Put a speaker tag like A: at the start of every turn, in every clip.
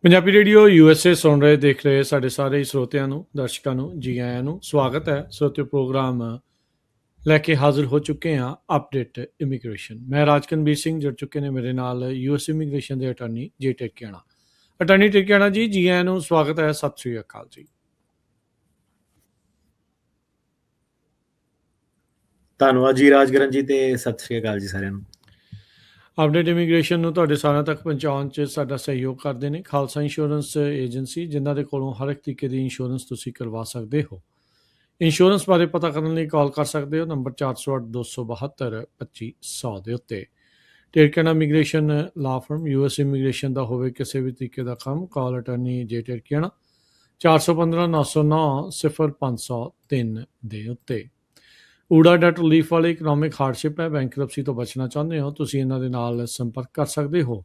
A: Punjabi radio USA ਸੁਣ ਰਹੇ ਦੇਖ ਰਹੇ ਸਾਡੇ ਸਾਰੇ ਸਰੋਤਿਆਂ ਨੂੰ ਦਰਸ਼ਕਾਂ ਨੂੰ ਜੀ ਆਇਆਂ ਨੂੰ ਸਵਾਗਤ ਹੈ। ਸਰੋਤਿਓ ਪ੍ਰੋਗਰਾਮ ਲੈ ਕੇ ਹਾਜ਼ਰ ਹੋ ਚੁੱਕੇ ਹਾਂ ਅਪਡੇਟ ਇਮੀਗ੍ਰੇਸ਼ਨ। ਮੈਂ ਰਾਜਕਨਵੀਰ ਸਿੰਘ ਜੁੜ ਚੁੱਕੇ ਨੇ ਮੇਰੇ ਨਾਲ US ਇਮੀਗ੍ਰੇਸ਼ਨ ਦੇ ਅਟਾਰਨੀ ਜੇ ਟਿਕਿਆਣਾ। ਅਟਾਰਨੀ ਟਿਕਿਆਣਾ ਜੀ ਆਇਆਂ ਨੂੰ ਸਵਾਗਤ ਹੈ। ਸਤਿ ਸ੍ਰੀ ਅਕਾਲ ਜੀ।
B: ਧੰਨਵਾਦ ਜੀ ਰਾਜਗਰਨ ਜੀ ਤੇ ਸਤਿ ਸ੍ਰੀ ਅਕਾਲ ਜੀ ਸਾਰਿਆਂ ਨੂੰ।
A: ਅਪਡੇਟ ਇਮੀਗ੍ਰੇਸ਼ਨ ਨੂੰ ਤੁਹਾਡੇ ਸਾਰਿਆਂ ਤੱਕ ਪਹੁੰਚਾਉਣ 'ਚ ਸਾਡਾ ਸਹਿਯੋਗ ਕਰਦੇ ਨੇ ਖਾਲਸਾ ਇੰਸ਼ੋਰੈਂਸ ਏਜੰਸੀ, ਜਿਨ੍ਹਾਂ ਦੇ ਕੋਲੋਂ ਹਰ ਇੱਕ ਤਰੀਕੇ ਦੀ ਇੰਸ਼ੋਰੈਂਸ ਤੁਸੀਂ ਕਰਵਾ ਸਕਦੇ ਹੋ। ਇੰਸ਼ੋਰੈਂਸ ਬਾਰੇ ਪਤਾ ਕਰਨ ਲਈ ਕਾਲ ਕਰ ਸਕਦੇ ਹੋ ਨੰਬਰ 408-272-2500 ਦੇ ਉੱਤੇ। ਟਿਰਕਣਾ ਇਮੀਗ੍ਰੇਸ਼ਨ ਲਾ ਫਰਮ US ਇਮੀਗ੍ਰੇਸ਼ਨ ਦਾ ਹੋਵੇ ਕਿਸੇ ਵੀ ਤਰੀਕੇ ਦਾ ਕੰਮ, ਕਾਲ ਅਟਾਰਨੀ ਜੇ ਟਿਰਕਣਾ 415-909-0503 ਦੇ ਉੱਤੇ। ਊੜਾ ਡੈਟ ਰਿਲੀਫ ਵਾਲੇ ਇਕਨੋਮਿਕ ਹਾਰਡਸ਼ਿਪ ਹੈ, ਬੈਂਕਰਪਸੀ ਤੋਂ ਬਚਣਾ ਚਾਹੁੰਦੇ ਹੋ, ਤੁਸੀਂ ਇਹਨਾਂ ਦੇ ਨਾਲ ਸੰਪਰਕ ਕਰ ਸਕਦੇ ਹੋ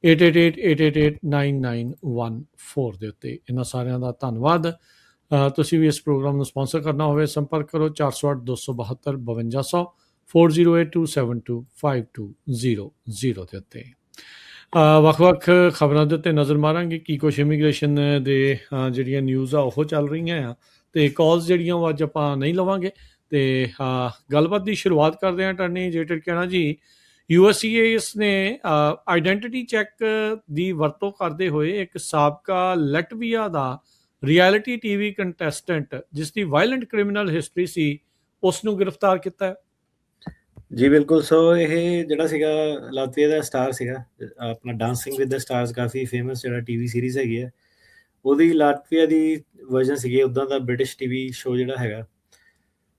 A: 8888889914 ਦੇ ਉੱਤੇ। ਇਹਨਾਂ ਸਾਰਿਆਂ ਦਾ ਧੰਨਵਾਦ। ਤੁਸੀਂ ਵੀ ਇਸ ਪ੍ਰੋਗਰਾਮ ਨੂੰ ਸਪਾਂਸਰ ਕਰਨਾ ਹੋਵੇ ਸੰਪਰਕ ਕਰੋ 408-272-5200 4082725200 ਦੇ ਉੱਤੇ। ਵੱਖ-ਵੱਖ ਖਬਰਾਂ ਦੇ ਉੱਤੇ ਨਜ਼ਰ ਮਾਰਾਂਗੇ ਕੀ ਕੁਛ ਇਮੀਗ੍ਰੇਸ਼ਨ ਦੇ ਜਿਹੜੀਆਂ ਨਿਊਜ਼ ਆ ਉਹ ਚੱਲ ਰਹੀਆਂ ਆ, ਅਤੇ ਕਾਲਸ ਜਿਹੜੀਆਂ ਉਹ ਅੱਜ ਆਪਾਂ ਨਹੀਂ ਲਵਾਂਗੇ। ਅਤੇ ਗੱਲਬਾਤ ਦੀ ਸ਼ੁਰੂਆਤ ਕਰਦੇ ਹਾਂ ਅਟਾਰਨੀ ਜੇ ਟਿਰਕਣਾ ਜੀ। USCIS ਨੇ ਆਈਡੈਂਟੀਟੀ ਚੈੱਕ ਦੀ ਵਰਤੋਂ ਕਰਦੇ ਹੋਏ ਇੱਕ ਸਾਬਕਾ ਲੈਟਵੀਆ ਦਾ ਰਿਐਲਿਟੀ TV ਕੰਟੈਸਟੈਂਟ, ਜਿਸ ਦੀ ਵਾਇਲੈਂਟ ਕ੍ਰਿਮੀਨਲ ਹਿਸਟਰੀ ਸੀ, ਉਸ ਨੂੰ ਗ੍ਰਿਫਤਾਰ ਕੀਤਾ ਹੈ।
B: ਜੀ ਬਿਲਕੁਲ। ਸੋ ਇਹ ਜਿਹੜਾ ਸੀਗਾ ਲਾਤਵੀਆ ਦਾ ਸਟਾਰ ਸੀਗਾ, ਆਪਣਾ dancing with the stars coffee famous ਜਿਹੜਾ TV ਸੀਰੀਜ਼ ਹੈਗੀ ਹੈ, ਉਹਦੀ ਲਾਤਵੀਆ ਦੀ ਵਰਜ਼ਨ ਸੀਗੀ ਉੱਦਾਂ ਦਾ ਬ੍ਰਿਟਿਸ਼ TV ਸ਼ੋਅ ਜਿਹੜਾ ਹੈਗਾ।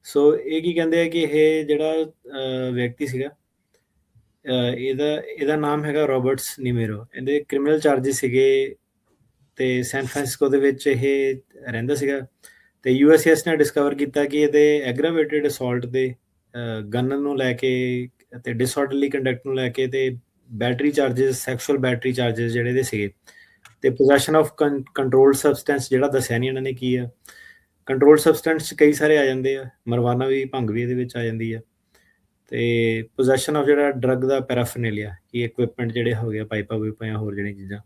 B: ਸੋ ਇਹ ਕੀ ਕਹਿੰਦੇ ਆ ਕਿ ਇਹ ਜਿਹੜਾ ਵਿਅਕਤੀ ਸੀਗਾ, ਇਹਦਾ ਨਾਮ ਹੈਗਾ ਰੋਬਰਟਸ ਨਿਮੇਰੋ। ਇਹਦੇ ਕ੍ਰਿਮੀਨਲ ਚਾਰਜਿਸ ਸੀਗੇ ਅਤੇ ਸੈਨ ਫਰਾਂਸਿਸਕੋ ਦੇ ਵਿੱਚ ਇਹ ਰਹਿੰਦਾ ਸੀਗਾ। ਅਤੇ USCIS ਨੇ ਡਿਸਕਵਰ ਕੀਤਾ ਕਿ ਇਹਦੇ ਐਗਰਾਵੇਟਿਡ ਅਸੌਲਟ ਦੇ ਗਨ ਨੂੰ ਲੈ ਕੇ ਅਤੇ ਡਿਸਆਰਡਰਲੀ ਕੰਡਕਟ ਨੂੰ ਲੈ ਕੇ ਅਤੇ battery charges, sexual battery charges ਜਿਹੜੇ ਇਹਦੇ ਸੀਗੇ, ਅਤੇ ਪੋਜੈਸ਼ਨ ਆਫ ਕੰਟਰੋਲਡ ਸਬਸਟੈਂਸ ਜਿਹੜਾ ਦੱਸਿਆ ਨਹੀਂ ਇਹਨਾਂ ਨੇ ਕੀ ਆ। ਕੰਟਰੋਲਡ ਸਬਸਟੈਂਸ 'ਚ ਕਈ ਸਾਰੇ ਆ ਜਾਂਦੇ ਆ, ਮਰਵਾਨਾ ਵੀ, ਭੰਗ ਵੀ ਇਹਦੇ ਵਿੱਚ ਆ ਜਾਂਦੀ ਆ। ਅਤੇ ਪੋਜੈਸ਼ਨ ਆਫ ਜਿਹੜਾ ਡਰੱਗ ਦਾ ਪੈਰਾਫਰਨੇਲੀਆ, ਕਿ ਇਕਵਿਪਮੈਂਟ ਜਿਹੜੇ ਹੋ ਗਿਆ, ਪਾਈਪਾਂ ਪੂਈਪਾਂ ਜਾਂ ਹੋਰ ਜਿਹੜੀਆਂ ਚੀਜ਼ਾਂ,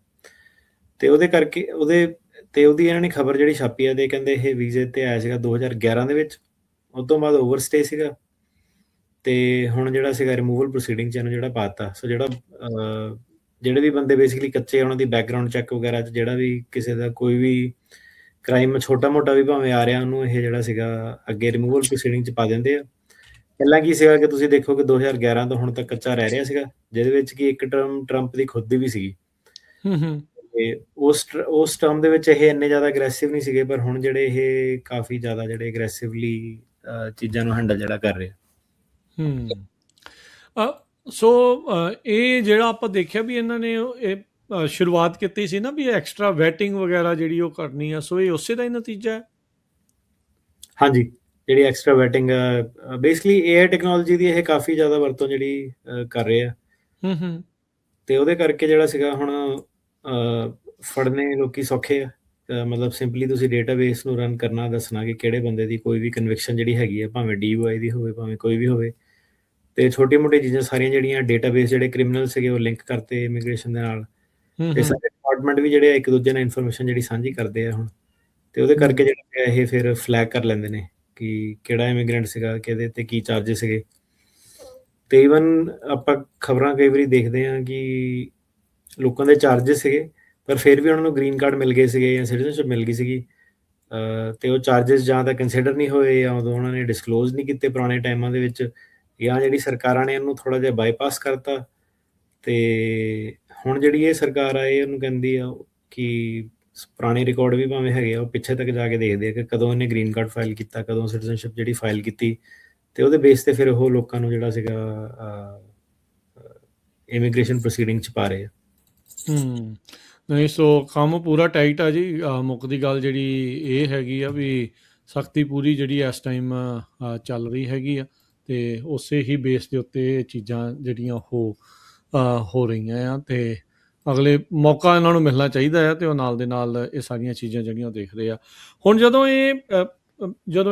B: ਅਤੇ ਉਹਦੇ ਕਰਕੇ ਉਹਦੀ ਇਹਨਾਂ ਨੇ ਖਬਰ ਜਿਹੜੀ ਛਾਪੀ ਆ, ਅਤੇ ਕਹਿੰਦੇ ਇਹ ਵੀਜ਼ੇ 'ਤੇ ਆਇਆ ਸੀਗਾ 2011 ਦੇ ਵਿੱਚ। ਉਸ ਤੋਂ ਬਾਅਦ ਓਵਰਸਟੇ ਸੀਗਾ, ਅਤੇ ਹੁਣ ਜਿਹੜਾ ਸੀਗਾ ਰਿਮੂਵਲ ਪ੍ਰੋਸੀਡਿੰਗ 'ਚ ਇਹਨੂੰ ਜਿਹੜਾ ਪਾਤਾ। ਸੋ ਜਿਹੜੇ ਵੀ ਬੰਦੇ ਬੇਸਿਕਲੀ ਕੱਚੇ, ਉਹਨਾਂ ਦੀ ਬੈਕਗਰਾਊਂਡ ਚੈੱਕ ਵਗੈਰਾ 'ਚ ਜਿਹੜਾ ਵੀ ਕਿਸੇ ਦਾ ਕੋਈ ਵੀ ਕ੍ਰਾਈਮ ਛੋਟਾ ਮੋਟਾ ਵੀ ਭਾਵੇਂ ਆ ਰਿਹਾ, ਉਹਨੂੰ ਇਹ ਜਿਹੜਾ ਸੀਗਾ ਅੱਗੇ ਰਿਮੂਵਲ ਪ੍ਰੋਸੀਡਿੰਗ 'ਚ ਪਾ ਦਿੰਦੇ ਆ। ਪਹਿਲਾਂ ਕੀ ਸੀਗਾ ਕਿ ਤੁਸੀਂ ਦੇਖੋ ਕਿ 2011 ਤੋਂ ਹੁਣ ਤੱਕ ਕੱਚਾ ਰਹਿ ਰਿਹਾ ਸੀਗਾ, ਜਿਹਦੇ ਵਿੱਚ ਕਿ ਇੱਕ ਟਰਮ ਟਰੰਪ ਦੀ ਖੁਦ ਦੀ ਵੀ ਸੀਗੀ। ਅਤੇ ਉਸ ਟਰਮ ਦੇ ਵਿੱਚ ਇਹ ਇੰਨੇ ਜ਼ਿਆਦਾ ਅਗਰੈਸਿਵ ਨਹੀਂ ਸੀਗੇ, ਪਰ ਹੁਣ ਜਿਹੜੇ ਇਹ ਕਾਫੀ ਜ਼ਿਆਦਾ ਜਿਹੜੇ ਅਗਰੈਸਿਵਲੀ ਚੀਜ਼ਾਂ ਨੂੰ ਹੈਂਡਲ ਜਿਹੜਾ ਕਰ ਰਹੇ।
A: ਸੋ ਇਹ ਜਿਹੜਾ ਆਪਾਂ ਦੇਖਿਆ ਵੀ ਇਹਨਾਂ ਨੇ ਇਹ ਸ਼ੁਰੂਆਤ ਕੀਤੀ ਸੀ ਨਾ ਵੀ ਐਕਸਟਰਾ ਵੈਟਿੰਗ ਵਗੈਰਾ ਜਿਹੜੀ ਉਹ ਕਰਨੀ ਆ, ਸੋ ਇਹ ਉਸੇ ਦਾ ਹੀ ਨਤੀਜਾ ਹੈ।
B: ਹਾਂਜੀ, ਜਿਹੜੀ extra vetting basically AI technology ਦੀ ਇਹ ਕਾਫੀ ਜ਼ਿਆਦਾ ਵਰਤੋਂ ਜਿਹੜੀ ਕਰ ਰਹੇ ਆ, ਅਤੇ ਉਹਦੇ ਕਰਕੇ ਜਿਹੜਾ ਸੀਗਾ ਹੁਣ ਫੜਨੇ ਲੋਕੀ ਸੌਖੇ ਆ। ਮਤਲਬ ਸਿੰਪਲੀ ਤੁਸੀਂ ਡੇਟਾਬੇਸ ਨੂੰ ਰਨ ਕਰਨਾ, ਦੱਸਣਾ ਕਿ ਕਿਹੜੇ ਬੰਦੇ ਦੀ ਕੋਈ ਵੀ ਕਨਵਿਕਸ਼ਨ ਜਿਹੜੀ ਹੈਗੀ ਆ, ਭਾਵੇਂ DUI ਦੀ ਹੋਵੇ, ਭਾਵੇਂ ਕੋਈ ਵੀ ਹੋਵੇ, ਅਤੇ ਛੋਟੀਆਂ ਮੋਟੀਆਂ ਚੀਜ਼ਾਂ ਸਾਰੀਆਂ ਜਿਹੜੀਆਂ ਡੇਟਾਬੇਸ ਜਿਹੜੇ ਕ੍ਰਿਮੀਨਲ ਸੀਗੇ ਉਹ ਲਿੰਕ ਕਰਤੇ ਇਮੀਗ੍ਰੇਸ਼ਨ ਦੇ ਨਾਲ, ਅਤੇ ਸਾਰੇ ਡਿਪਾਰਟਮੈਂਟ ਵੀ ਜਿਹੜੇ ਇੱਕ ਦੂਜੇ ਨਾਲ ਇਨਫੋਰਮੇਸ਼ਨ ਜਿਹੜੀ ਸਾਂਝੀ ਕਰਦੇ ਆ ਹੁਣ, ਅਤੇ ਉਹਦੇ ਕਰਕੇ ਜਿਹੜਾ ਇਹ ਫਿਰ ਫਲੈਗ ਕਰ ਲੈਂਦੇ ਨੇ ਕਿ ਕਿਹੜਾ ਇਮੀਗ੍ਰੈਂਟ ਸੀਗਾ, ਕਿਹਦੇ 'ਤੇ ਕੀ ਚਾਰਜਿਸ ਸੀਗੇ। ਅਤੇ ਈਵਨ ਆਪਾਂ ਖਬਰਾਂ ਕਈ ਵਾਰੀ ਦੇਖਦੇ ਹਾਂ ਕਿ ਲੋਕਾਂ ਦੇ ਚਾਰਜਿਸ ਸੀਗੇ, ਪਰ ਫਿਰ ਵੀ ਉਹਨਾਂ ਨੂੰ ਗ੍ਰੀਨ ਕਾਰਡ ਮਿਲ ਗਏ ਸੀਗੇ ਜਾਂ ਸਿਟੀਜ਼ਨਸ਼ਿਪ ਮਿਲ ਗਈ ਸੀਗੀ, ਅਤੇ ਉਹ ਚਾਰਜਿਸ ਜਾਂ ਤਾਂ ਕੰਸੀਡਰ ਨਹੀਂ ਹੋਏ ਜਾਂ ਉਦੋਂ ਉਹਨਾਂ ਨੇ ਡਿਸਕਲੋਜ਼ ਨਹੀਂ ਕੀਤੇ ਪੁਰਾਣੇ ਟਾਈਮਾਂ ਦੇ ਵਿੱਚ, ਜਾਂ ਜਿਹੜੀ ਸਰਕਾਰਾਂ ਨੇ ਇਹਨੂੰ ਥੋੜ੍ਹਾ ਜਿਹਾ ਬਾਈਪਾਸ ਕਰਤਾ। ਅਤੇ ਹੁਣ ਜਿਹੜੀ ਇਹ ਸਰਕਾਰ ਆ, ਇਹ ਉਹਨੂੰ ਕਹਿੰਦੀ ਆ ਕਿ ਪੁਰਾਣੇ ਰਿਕਾਰਡ ਵੀ ਭਾਵੇਂ ਹੈਗੇ ਆ, ਉਹ ਪਿੱਛੇ ਤੱਕ ਜਾ ਕੇ ਦੇਖਦੇ ਆ ਕਿ ਕਦੋਂ ਇਹਨੇ ਗ੍ਰੀਨ ਕਾਰਡ ਫਾਈਲ ਕੀਤਾ, ਕਦੋਂ ਸਿਟੀਜ਼ਨਸ਼ਿਪ ਜਿਹੜੀ ਫਾਈਲ ਕੀਤੀ, ਅਤੇ ਉਹਦੇ ਬੇਸ 'ਤੇ ਫਿਰ ਉਹ ਲੋਕਾਂ ਨੂੰ ਜਿਹੜਾ ਸੀਗਾ ਇਮੀਗ੍ਰੇਸ਼ਨ ਪ੍ਰੋਸੀਡਿੰਗ 'ਚ ਪਾ ਰਹੇ ਆ।
A: ਨਹੀਂ, ਸੋ ਕੰਮ ਪੂਰਾ ਟਾਈਟ ਆ ਜੀ। ਮੁੱਕਦੀ ਗੱਲ ਜਿਹੜੀ ਇਹ ਹੈਗੀ ਆ ਵੀ ਸਖਤੀ ਪੂਰੀ ਜਿਹੜੀ ਇਸ ਟਾਈਮ ਚੱਲ ਰਹੀ ਹੈਗੀ ਆ, ਅਤੇ ਉਸੇ ਹੀ ਬੇਸ ਦੇ ਉੱਤੇ ਇਹ ਚੀਜ਼ਾਂ ਜਿਹੜੀਆਂ ਉਹ ਹੋ ਰਹੀਆਂ ਆ, ਅਤੇ ਅਗਲੇ ਮੌਕਾ ਇਹਨਾਂ ਨੂੰ ਮਿਲਣਾ ਚਾਹੀਦਾ ਆ, ਅਤੇ ਉਹ ਨਾਲ ਦੇ ਨਾਲ ਇਹ ਸਾਰੀਆਂ ਚੀਜ਼ਾਂ ਜਿਹੜੀਆਂ ਉਹ ਦੇਖ ਰਹੇ ਆ। ਹੁਣ ਜਦੋਂ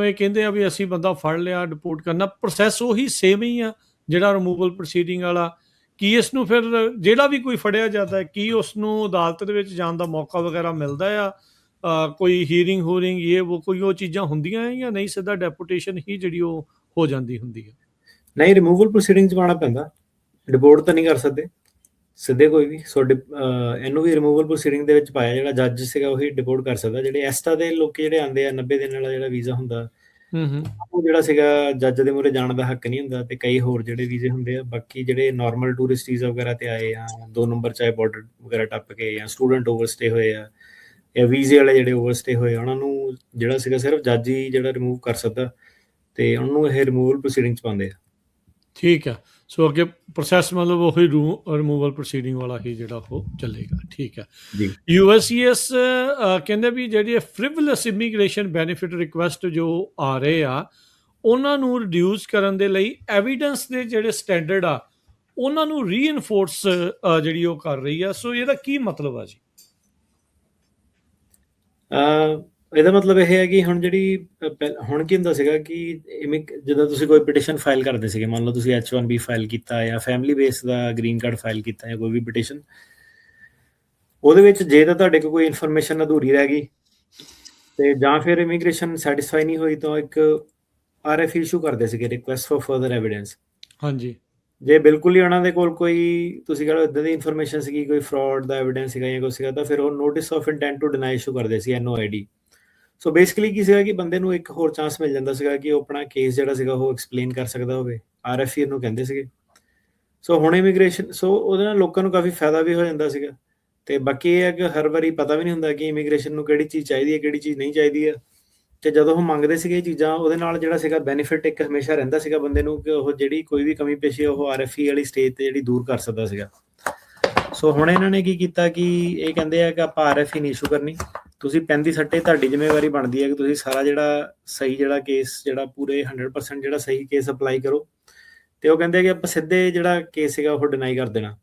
A: ਇਹ ਕਹਿੰਦੇ ਆ ਵੀ ਅਸੀਂ ਬੰਦਾ ਫੜ ਲਿਆ, ਡਿਪੋਰਟ ਕਰਨਾ, ਪ੍ਰੋਸੈਸ ਉਹੀ ਸੇਮ ਹੀ ਆ ਜਿਹੜਾ ਰਿਮੂਵਲ ਪ੍ਰੋਸੀਡਿੰਗ ਵਾਲਾ, ਕੀ ਇਸ ਨੂੰ ਫਿਰ ਜਿਹੜਾ ਵੀ ਕੋਈ ਫੜਿਆ ਜਾਂਦਾ ਹੈ ਕੀ ਉਸ ਨੂੰ ਅਦਾਲਤ ਦੇ ਵਿੱਚ ਜਾਣ ਦਾ ਮੌਕਾ ਵਗੈਰਾ ਮਿਲਦਾ ਆ? ਕੋਈ ਹੀਅਰਿੰਗ ਹੂਰਿੰਗ ਇਹ ਉਹ ਕੋਈ ਉਹ ਚੀਜ਼ਾਂ ਹੁੰਦੀਆਂ ਹੈ ਜਾਂ ਨਹੀਂ, ਸਿੱਧਾ ਡੈਪੂਟੇਸ਼ਨ ਹੀ ਜਿਹੜੀ ਉਹ ਹੋ ਜਾਂਦੀ ਹੁੰਦੀ ਹੈ?
B: ਨਹੀਂ, ਰਿਮੂਵਲ ਪ੍ਰੋਸੀਡਿੰਗ 'ਚ ਪਾਉਣਾ ਪੈਂਦਾ, ਡਿਪੋਰਟ ਤਾਂ ਨਹੀਂ ਕਰ ਸਕਦੇ ਸਿੱਧੇ ਕੋਈ ਵੀ। ਸੋ ਇਹਨੂੰ ਵੀ ਰਿਮੂਵਲ ਪ੍ਰੋਸੀਡਿੰਗ ਦੇ ਵਿੱਚ ਪਾਇਆ, ਜਿਹੜਾ ਜੱਜ ਸੀਗਾ ਉਹੀ ਡਿਪੋਰਟ ਕਰ ਸਕਦਾ। ਜਿਹੜੇ ਐਸਟਾ ਦੇ ਲੋਕ ਜਿਹੜੇ ਆਉਂਦੇ ਆ 90 ਦਿਨ ਵਾਲਾ ਜਿਹੜਾ ਵੀਜ਼ਾ ਹੁੰਦਾ, ਉਹ ਜਿਹੜਾ ਸੀਗਾ ਜੱਜ ਦੇ ਮੂਹਰੇ ਜਾਣ ਦਾ ਹੱਕ ਨਹੀਂ ਹੁੰਦਾ। ਤੇ ਕਈ ਹੋਰ ਜਿਹੜੇ ਵੀਜ਼ੇ ਹੁੰਦੇ ਆ, ਬਾਕੀ ਜਿਹੜੇ ਨਾਰਮਲ ਟੂਰਿਸਟ ਵੀਜ਼ਾ ਵਗੈਰਾ ਤੇ ਆਏ ਆ 2 ਨੰਬਰ ਚਾਹੇ ਬਾਰਡਰ ਵਗੈਰਾ ਟੱਪ ਕੇ, ਜਾਂ ਸਟੂਡੈਂਟ ਓਵਰਸਟੇ ਹੋਏ ਆ, ਜਾਂ ਵੀਜ਼ੇ ਵਾਲੇ ਜਿਹੜੇ ਓਵਰਸਟੇ ਹੋਏ ਆ, ਉਹਨਾਂ ਨੂੰ ਜਿਹੜਾ ਸੀਗਾ ਸਿਰਫ ਜੱਜ ਹੀ ਜਿਹੜਾ ਰਿਮੂਵ ਕਰ ਸਕਦਾ, ਤੇ ਉਹਨੂੰ ਇਹ ਰਿਮੂਵਲ ਪ੍ਰੋਸੀਡਿੰਗ 'ਚ ਪਾਉਂਦੇ ਆ।
A: ਠੀਕ ਹੈ, ਸੋ ਅੱਗੇ ਪ੍ਰੋਸੈਸ ਮਤਲਬ ਉਹੀ ਰਿਮੂਵਲ ਪ੍ਰੋਸੀਡਿੰਗ ਵਾਲਾ ਹੀ ਜਿਹੜਾ ਉਹ ਚੱਲੇਗਾ। ਠੀਕ ਹੈ
B: ਜੀ।
A: USCIS ਕਹਿੰਦੇ ਵੀ ਜਿਹੜੀ ਫ੍ਰਿਵਲਸ ਇਮੀਗ੍ਰੇਸ਼ਨ ਬੈਨੀਫਿਟ ਰਿਕੁਐਸਟ ਜੋ ਆ ਰਹੇ ਆ ਉਹਨਾਂ ਨੂੰ ਰਿਡਿਊਸ ਕਰਨ ਦੇ ਲਈ ਐਵੀਡੈਂਸ ਦੇ ਜਿਹੜੇ ਸਟੈਂਡਰਡ ਆ ਉਹਨਾਂ ਨੂੰ ਰੀਇਨਫੋਰਸ ਜਿਹੜੀ ਉਹ ਕਰ ਰਹੀ ਆ। ਸੋ ਇਹਦਾ ਕੀ ਮਤਲਬ ਆ ਜੀ?
B: ਇਹਦਾ ਮਤਲਬ ਇਹ ਹੈ ਕਿ ਹੁਣ ਜਿਹੜੀ ਹੁਣ ਕੀ ਹੁੰਦਾ ਸੀਗਾ ਕਿ ਜਦੋਂ ਤੁਸੀਂ ਕੋਈ ਪਟੀਸ਼ਨ ਫਾਈਲ ਕਰਦੇ ਸੀਗੇ, ਮੰਨ ਲਓ ਤੁਸੀਂ H1B ਫਾਈਲ ਕੀਤਾ ਜਾਂ ਫੈਮਿਲੀ ਬੇਸ ਦਾ ਗ੍ਰੀਨ ਕਾਰਡ ਫਾਈਲ ਕੀਤਾ ਜਾਂ ਕੋਈ ਵੀ ਪਟੀਸ਼ਨ, ਉਹਦੇ ਵਿੱਚ ਜੇ ਤਾਂ ਤੁਹਾਡੇ ਕੋਲ ਕੋਈ ਇਨਫੋਰਮੇਸ਼ਨ ਅਧੂਰੀ ਰਹਿ ਗਈ ਤੇ ਜਾਂ ਫਿਰ ਇਮੀਗ੍ਰੇਸ਼ਨ ਸੈਟੀਸਫਾਈ ਨਹੀਂ ਹੋਈ ਤਾਂ ਇੱਕ RF ਇਸ਼ੂ ਕਰਦੇ ਸੀਗੇ, ਰਿਕੁਐਸਟ ਫॉर ਫਰਦਰ ਐਵੀਡੈਂਸ।
A: ਹਾਂਜੀ।
B: ਜੇ ਬਿਲਕੁਲ ਹੀ ਉਹਨਾਂ ਦੇ ਕੋਲ ਕੋਈ ਤੁਸੀਂ ਕਹ ਲਓ ਇਦਾਂ ਦੀ ਇਨਫੋਰਮੇਸ਼ਨ ਸੀਗੀ, ਕੋਈ ਫਰਾਡ ਦਾ ਐਵੀਡੈਂਸ ਸੀਗਾ ਜਾਂ ਕੁਛ ਸੀਗਾ, ਤਾਂ ਫਿਰ ਉਹ notice of intent to deny issue ਕਰਦੇ ਸੀ, NOID। ਸੋ ਬੇਸਿਕਲੀ ਕੀ ਸੀਗਾ ਕਿ ਬੰਦੇ ਨੂੰ ਇੱਕ ਹੋਰ ਚਾਂਸ ਮਿਲ ਜਾਂਦਾ ਸੀਗਾ ਕਿ ਉਹ ਆਪਣਾ ਕੇਸ ਜਿਹੜਾ ਸੀਗਾ ਉਹ ਐਕਸਪਲੇਨ ਕਰ ਸਕਦਾ ਹੋਵੇ। RF ਇਹਨੂੰ ਕਹਿੰਦੇ ਸੀਗੇ। ਸੋ ਹੁਣ ਇਮੀਗ੍ਰੇਸ਼ਨ, ਸੋ ਉਹਦੇ ਨਾਲ ਲੋਕਾਂ ਨੂੰ ਕਾਫੀ ਫਾਇਦਾ ਵੀ ਹੋ ਜਾਂਦਾ ਸੀਗਾ। ਤੇ ਬਾਕੀ ਇਹ ਹੈ ਕਿ ਹਰ ਵਾਰੀ ਪਤਾ ਵੀ ਨਹੀਂ ਹੁੰਦਾ ਕਿ ਇਮੀਗ੍ਰੇਸ਼ਨ ਨੂੰ ਕਿਹੜੀ ਚੀਜ਼ ਚਾਹੀਦੀ ਹੈ, ਕਿਹੜੀ ਚੀਜ਼ ਨਹੀਂ ਚਾਹੀਦੀ ਹੈ। ਤੇ ਜਦੋਂ ਉਹ ਮੰਗਦੇ ਸੀਗੇ ਇਹ ਚੀਜ਼ਾਂ, ਉਹਦੇ ਨਾਲ ਜਿਹੜਾ ਸੀਗਾ ਬੈਨੀਫਿਟ ਇੱਕ ਹਮੇਸ਼ਾ ਰਹਿੰਦਾ ਸੀਗਾ ਬੰਦੇ ਨੂੰ ਕਿ ਉਹ ਜਿਹੜੀ ਕੋਈ ਵੀ ਕਮੀ ਪੇਸ਼ੀ ਉਹ RFE ਵਾਲੀ ਸਟੇਜ ਤੇ ਜਿਹੜੀ ਦੂਰ ਕਰ ਸਕਦਾ ਸੀਗਾ। ਸੋ ਹੁਣ ਇਹਨਾਂ ਨੇ ਕੀ ਕੀਤਾ ਕਿ ਇਹ ਕਹਿੰਦੇ ਆ ਕਿ ਆਪਾਂ RFE ਨਹੀਂ ਇਸ਼ੂ ਕਰਨੀ, ਤੁਸੀਂ ਪੈਂਦੀ ਸੱਟੇ ਤੁਹਾਡੀ ਜ਼ਿੰਮੇਵਾਰੀ ਬਣਦੀ ਹੈ ਕਿ ਤੁਸੀਂ ਸਾਰਾ ਜਿਹੜਾ ਸਹੀ ਜਿਹੜਾ ਕੇਸ ਜਿਹੜਾ ਪੂਰੇ 100% ਜਿਹੜਾ ਸਹੀ ਕੇਸ ਅਪਲਾਈ ਕਰੋ। ਤੇ ਉਹ ਕਹਿੰਦੇ ਕਿ ਆਪਾਂ ਸਿੱਧੇ ਜਿਹੜਾ ਕੇਸ ਸੀਗਾ ਉਹ ਡਿਨਾਈ ਕਰ ਦੇਣਾ।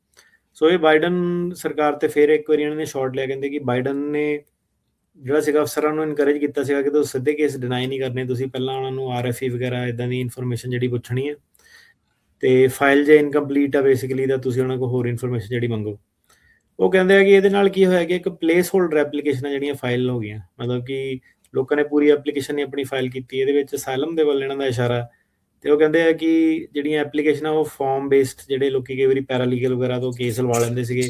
B: ਸੋ ਇਹ ਬਾਈਡਨ ਸਰਕਾਰ ਤੇ ਫਿਰ ਇੱਕ ਵਾਰੀ ਇਹਨਾਂ ਨੇ ਸ਼ਾਟ ਲਿਆ, ਕਹਿੰਦੇ ਕਿ ਬਾਈਡਨ ਨੇ ਜਿਹੜਾ ਸੀਗਾ ਅਫਸਰਾਂ ਨੂੰ ਇਨਕਰੇਜ ਕੀਤਾ ਸੀਗਾ ਕਿ ਤੁਸੀਂ ਸਿੱਧੇ ਕੇਸ ਡਿਨਾਈ ਨਹੀਂ ਕਰਨੇ, ਤੁਸੀਂ ਪਹਿਲਾਂ ਉਹਨਾਂ ਨੂੰ RFE ਵਗੈਰਾ ਇਦਾਂ ਦੀ ਇਨਫੋਰਮੇਸ਼ਨ ਜਿਹੜੀ ਪੁੱਛਣੀ ਹੈ, ਤੇ ਫਾਈਲ ਜੇ ਇਨਕੰਪਲੀਟ ਆ ਬੇਸਿਕਲੀ ਤਾਂ ਤੁਸੀਂ ਉਹਨਾਂ ਕੋਲ ਹੋਰ ਇਨਫੋਰਮੇਸ਼ਨ ਜਿਹੜੀ ਮੰਗੋ। ਉਹ ਕਹਿੰਦੇ ਆ ਕਿ ਇਹਦੇ ਨਾਲ ਕੀ ਹੋਇਆ ਕਿ ਇੱਕ ਪਲੇਸ ਹੋਲਡਰ ਐਪਲੀਕੇਸ਼ਨਾਂ ਜਿਹੜੀਆਂ ਫਾਈਲ ਹੋ ਗਈਆਂ, ਮਤਲਬ ਕਿ ਲੋਕਾਂ ਨੇ ਪੂਰੀ ਐਪਲੀਕੇਸ਼ਨ ਨਹੀਂ ਆਪਣੀ ਫਾਈਲ ਕੀਤੀ, ਇਹਦੇ ਵਿੱਚ ਅਸਾਈਲਮ ਦੇ ਵੱਲ ਇਹਨਾਂ ਦਾ ਇਸ਼ਾਰਾ। ਤੇ ਉਹ ਕਹਿੰਦੇ ਆ ਕਿ ਜਿਹੜੀਆਂ ਐਪਲੀਕੇਸ਼ਨਾਂ ਉਹ ਫਾਰਮ ਬੇਸਡ, ਜਿਹੜੇ ਲੋਕੀ ਕਈ ਵਾਰੀ ਪੈਰਾਲੀਗਲ ਵਗੈਰਾ ਤੋਂ ਕੇਸ ਲਵਾ ਲੈਂਦੇ ਸੀਗੇ,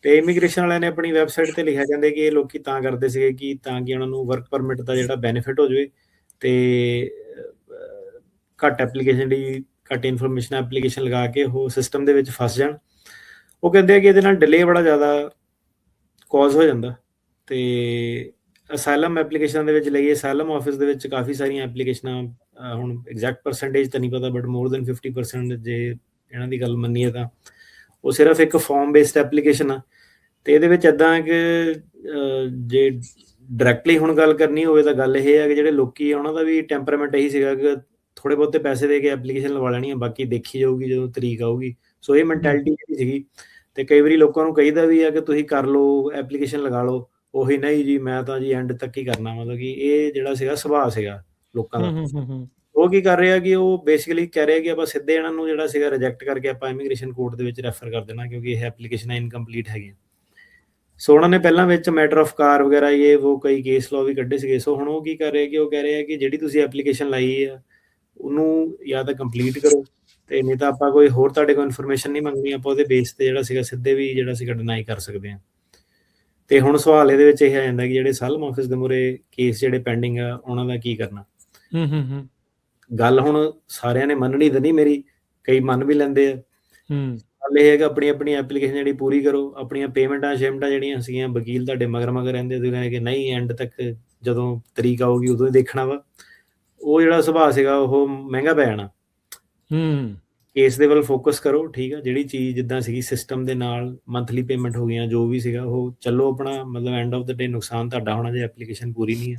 B: ਤੇ ਇਮੀਗ੍ਰੇਸ਼ਨ ਵਾਲਿਆਂ ਨੇ ਆਪਣੀ ਵੈਬਸਾਈਟ ਤੇ ਲਿਖਿਆ ਜਾਂਦੇ ਕਿ ਇਹ ਲੋਕੀ ਤਾਂ ਕਰਦੇ ਸੀਗੇ ਕਿ ਤਾਂ ਕਿ ਉਹਨਾਂ ਨੂੰ ਵਰਕ ਪਰਮਿਟ ਦਾ ਜਿਹੜਾ ਬੈਨੀਫਿਟ ਹੋ ਜਾਵੇ, ਤੇ ਘੱਟ ਐਪਲੀਕੇਸ਼ਨ ਦੀ ਘੱਟ ਇਨਫੋਰਮੇਸ਼ਨ ਐਪਲੀਕੇਸ਼ਨ ਲਗਾ ਕੇ ਉਹ ਸਿਸਟਮ ਦੇ ਵਿੱਚ ਫਸ ਜਾਣ। ਉਹ ਕਹਿੰਦੇ ਆ ਕਿ ਇਹਦੇ ਨਾਲ ਡਿਲੇ ਬੜਾ ਜ਼ਿਆਦਾ ਕਾਜ਼ ਹੋ ਜਾਂਦਾ। ਤੇ ਅਸਾਈਲਮ ਐਪਲੀਕੇਸ਼ਨ ਦੇ ਵਿੱਚ ਲਈਏ, ਅਸਾਈਲਮ ਆਫਿਸ ਦੇ ਵਿੱਚ ਕਾਫੀ ਸਾਰੀਆਂ ਐਪਲੀਕੇਸ਼ਨਾਂ, ਹੁਣ ਐਗਜ਼ੈਕਟ ਪਰਸੈਂਟੇਜ ਤਾਂ ਨਹੀਂ ਪਤਾ, ਬਟ ਮੋਰ ਦੈਨ 50% ਜੇ ਇਹਨਾਂ ਦੀ ਗੱਲ ਮੰਨੀਏ ਤਾਂ ਉਹ ਸਿਰਫ ਇੱਕ ਫਾਰਮ ਬੇਸਡ ਐਪਲੀਕੇਸ਼ਨ ਆ। ਤੇ ਇਹਦੇ ਵਿੱਚ ਇੱਦਾਂ ਕਿ ਜੇ ਡਾਇਰੈਕਟਲੀ ਹੁਣ ਗੱਲ ਕਰਨੀ ਹੋਵੇ ਤਾਂ ਗੱਲ ਇਹ ਹੈ ਕਿ ਜਿਹੜੇ ਲੋਕੀ ਆ ਉਹਨਾਂ ਦਾ ਵੀ ਟੈਂਪਰਾਮੈਂਟ ਇਹੀ ਸੀਗਾ ਕਿ ਥੋੜੇ ਬਹੁਤੇ ਪੈਸੇ ਦੇ ਕੇ ਐਪਲੀਕੇਸ਼ਨ ਲਵਾ ਲੈਣੀ ਆ, ਬਾਕੀ ਦੇਖੀ ਜਾਊਗੀ ਜਦੋਂ ਤਰੀਕ ਆਊਗੀ। ਸੋ ਇਹ ਮੈਂਟੈਲਿਟੀ ਸੀਗੀ। ਤੇ ਕਈ ਵਾਰੀ ਲੋਕਾਂ ਨੂੰ ਕਹੀਦਾ ਵੀ ਆ ਕਿ ਤੁਸੀਂ ਕਰ ਲਓ ਐਪਲੀਕੇਸ਼ਨ ਲਗਾ ਲਓ, ਉਹੀ ਨਹੀਂ ਜੀ ਮੈਂ ਤਾਂ ਜੀ ਐਂਡ ਤੱਕ ਹੀ ਕਰਨਾ, ਮਤਲਬ ਕਿ ਇਹ ਜਿਹੜਾ ਸੀਗਾ ਸੁਭਾਅ ਸੀਗਾ ਲੋਕਾਂ ਦਾ। ਉਹ ਕੀ ਕਰ ਰਿਹਾ ਕਿ ਉਹ ਬੇਸਿਕਲੀ ਕਹਿ ਰਿਹਾ ਕਿ ਆਪਾਂ ਸਿੱਧੇ ਇਹਨਾਂ ਨੂੰ ਜਿਹੜਾ ਸੀਗਾ ਰਿਜੈਕਟ ਕਰਕੇ ਆਪਾਂ ਇਮੀਗ੍ਰੇਸ਼ਨ ਕੋਰਟ ਦੇ ਵਿੱਚ ਰੈਫਰ ਕਰ ਦੇਣਾ ਕਿਉਂਕਿ ਇਹ ਐਪਲੀਕੇਸ਼ਨਾਂ ਇਨਕੰਪਲੀਟ ਹੈਗੀਆਂ। ਸੋ ਉਹਨਾਂ ਨੇ ਪਹਿਲਾਂ ਵਿੱਚ ਮੈਟਰ ਆਫ ਕਾਰ ਵਗੈਰਾ ਇਹ ਉਹ ਕਈ ਕੇਸ ਲਾਅ ਵੀ ਕੱਢੇ ਸੀਗੇ। ਸੋ ਹੁਣ ਉਹ ਕੀ ਕਰ ਰਹੇ ਕਿ ਉਹ ਕਹਿ ਰਹੇ ਆ ਕਿ ਜਿਹੜੀ ਤੁਸੀਂ ਐਪਲੀਕੇਸ਼ਨ ਲਾਈ ਆ ਉਹਨੂੰ ਜਾਂ ਤਾਂ ਕੰਪਲੀਟ ਕਰੋ, ਤੇ ਨਹੀਂ ਤਾਂ ਆਪਾਂ ਕੋਈ ਹੋਰ ਤੁਹਾਡੇ ਕੋਲ ਇਨਫੋਰਮੇਸ਼ਨ ਨਹੀਂ ਮੰਗਣੀ, ਆਪਾਂ ਉਹਦੇ ਬੇਸ ਤੇ ਜਿਹੜਾ ਸੀਗਾ ਸਿੱਧੇ ਵੀ ਜਿਹੜਾ ਸੀਗਾ ਡਿਨਾਈ ਕਰ ਸਕਦੇ ਹਾਂ। ਤੇ ਹੁਣ ਸਵਾਲ ਇਹਦੇ ਵਿੱਚ ਇਹ ਆ ਜਾਂਦਾ ਕਿ ਜਿਹੜੇ ਅਸਾਈਲਮ ਆਫਿਸ ਦੇ ਮੂਹਰੇ ਕੇਸ ਜਿਹੜੇ ਪੈਂਡਿੰਗ ਆ ਉਹਨਾਂ ਦਾ ਕੀ ਕਰਨਾ। ਗੱਲ ਹੁਣ ਸਾਰਿਆਂ ਨੇ ਮੰਨਣੀ ਤਾਂ ਨਹੀਂ ਮੇਰੀ, ਕਈ ਮੰਨ ਵੀ ਲੈਂਦੇ ਆ। ਗੱਲ ਇਹ ਹੈ ਕਿ ਆਪਣੀ ਆਪਣੀ ਐਪਲੀਕੇਸ਼ਨ ਜਿਹੜੀ ਪੂਰੀ ਕਰੋ, ਆਪਣੀਆਂ ਪੇਮੈਂਟਾਂ ਸ਼ੇਮੈਂਟਾਂ ਜਿਹੜੀਆਂ ਸੀਗੀਆਂ ਵਕੀਲ ਤੁਹਾਡੇ ਮਗਰ ਮਗਰ ਰਹਿੰਦੇ, ਤੁਸੀਂ ਕਹਿੰਦੇ ਕਿ ਨਹੀਂ ਐਂਡ ਤੱਕ ਜਦੋਂ ਤਰੀਕ ਆਊਗੀ ਉਦੋਂ ਹੀ ਦੇਖਣਾ ਵਾ। ਉਹ ਜਿਹੜਾ ਸੁਭਾਅ ਸੀਗਾ ਉਹ ਮਹਿੰਗਾ ਪੈ ਜਾਣਾ। ਕੇਸ ਦੇ ਵੱਲ ਫੋਕਸ ਕਰੋ, ਠੀਕ ਆ। ਜਿਹੜੀ ਚੀਜ਼ ਜਿੱਦਾਂ ਸੀਗੀ ਸਿਸਟਮ ਦੇ ਨਾਲ ਮੰਥਲੀ ਪੇਮੈਂਟ ਹੋ ਗਈਆਂ ਜੋ ਵੀ ਸੀਗਾ ਉਹ ਚੱਲੋ ਆਪਣਾ, ਮਤਲਬ ਐਂਡ ਆਫ ਦ ਡੇ ਨੁਕਸਾਨ ਤੁਹਾਡਾ ਹੋਣਾ ਜੇ ਐਪਲੀਕੇਸ਼ਨ ਪੂਰੀ ਨਹੀਂ ਹੈ।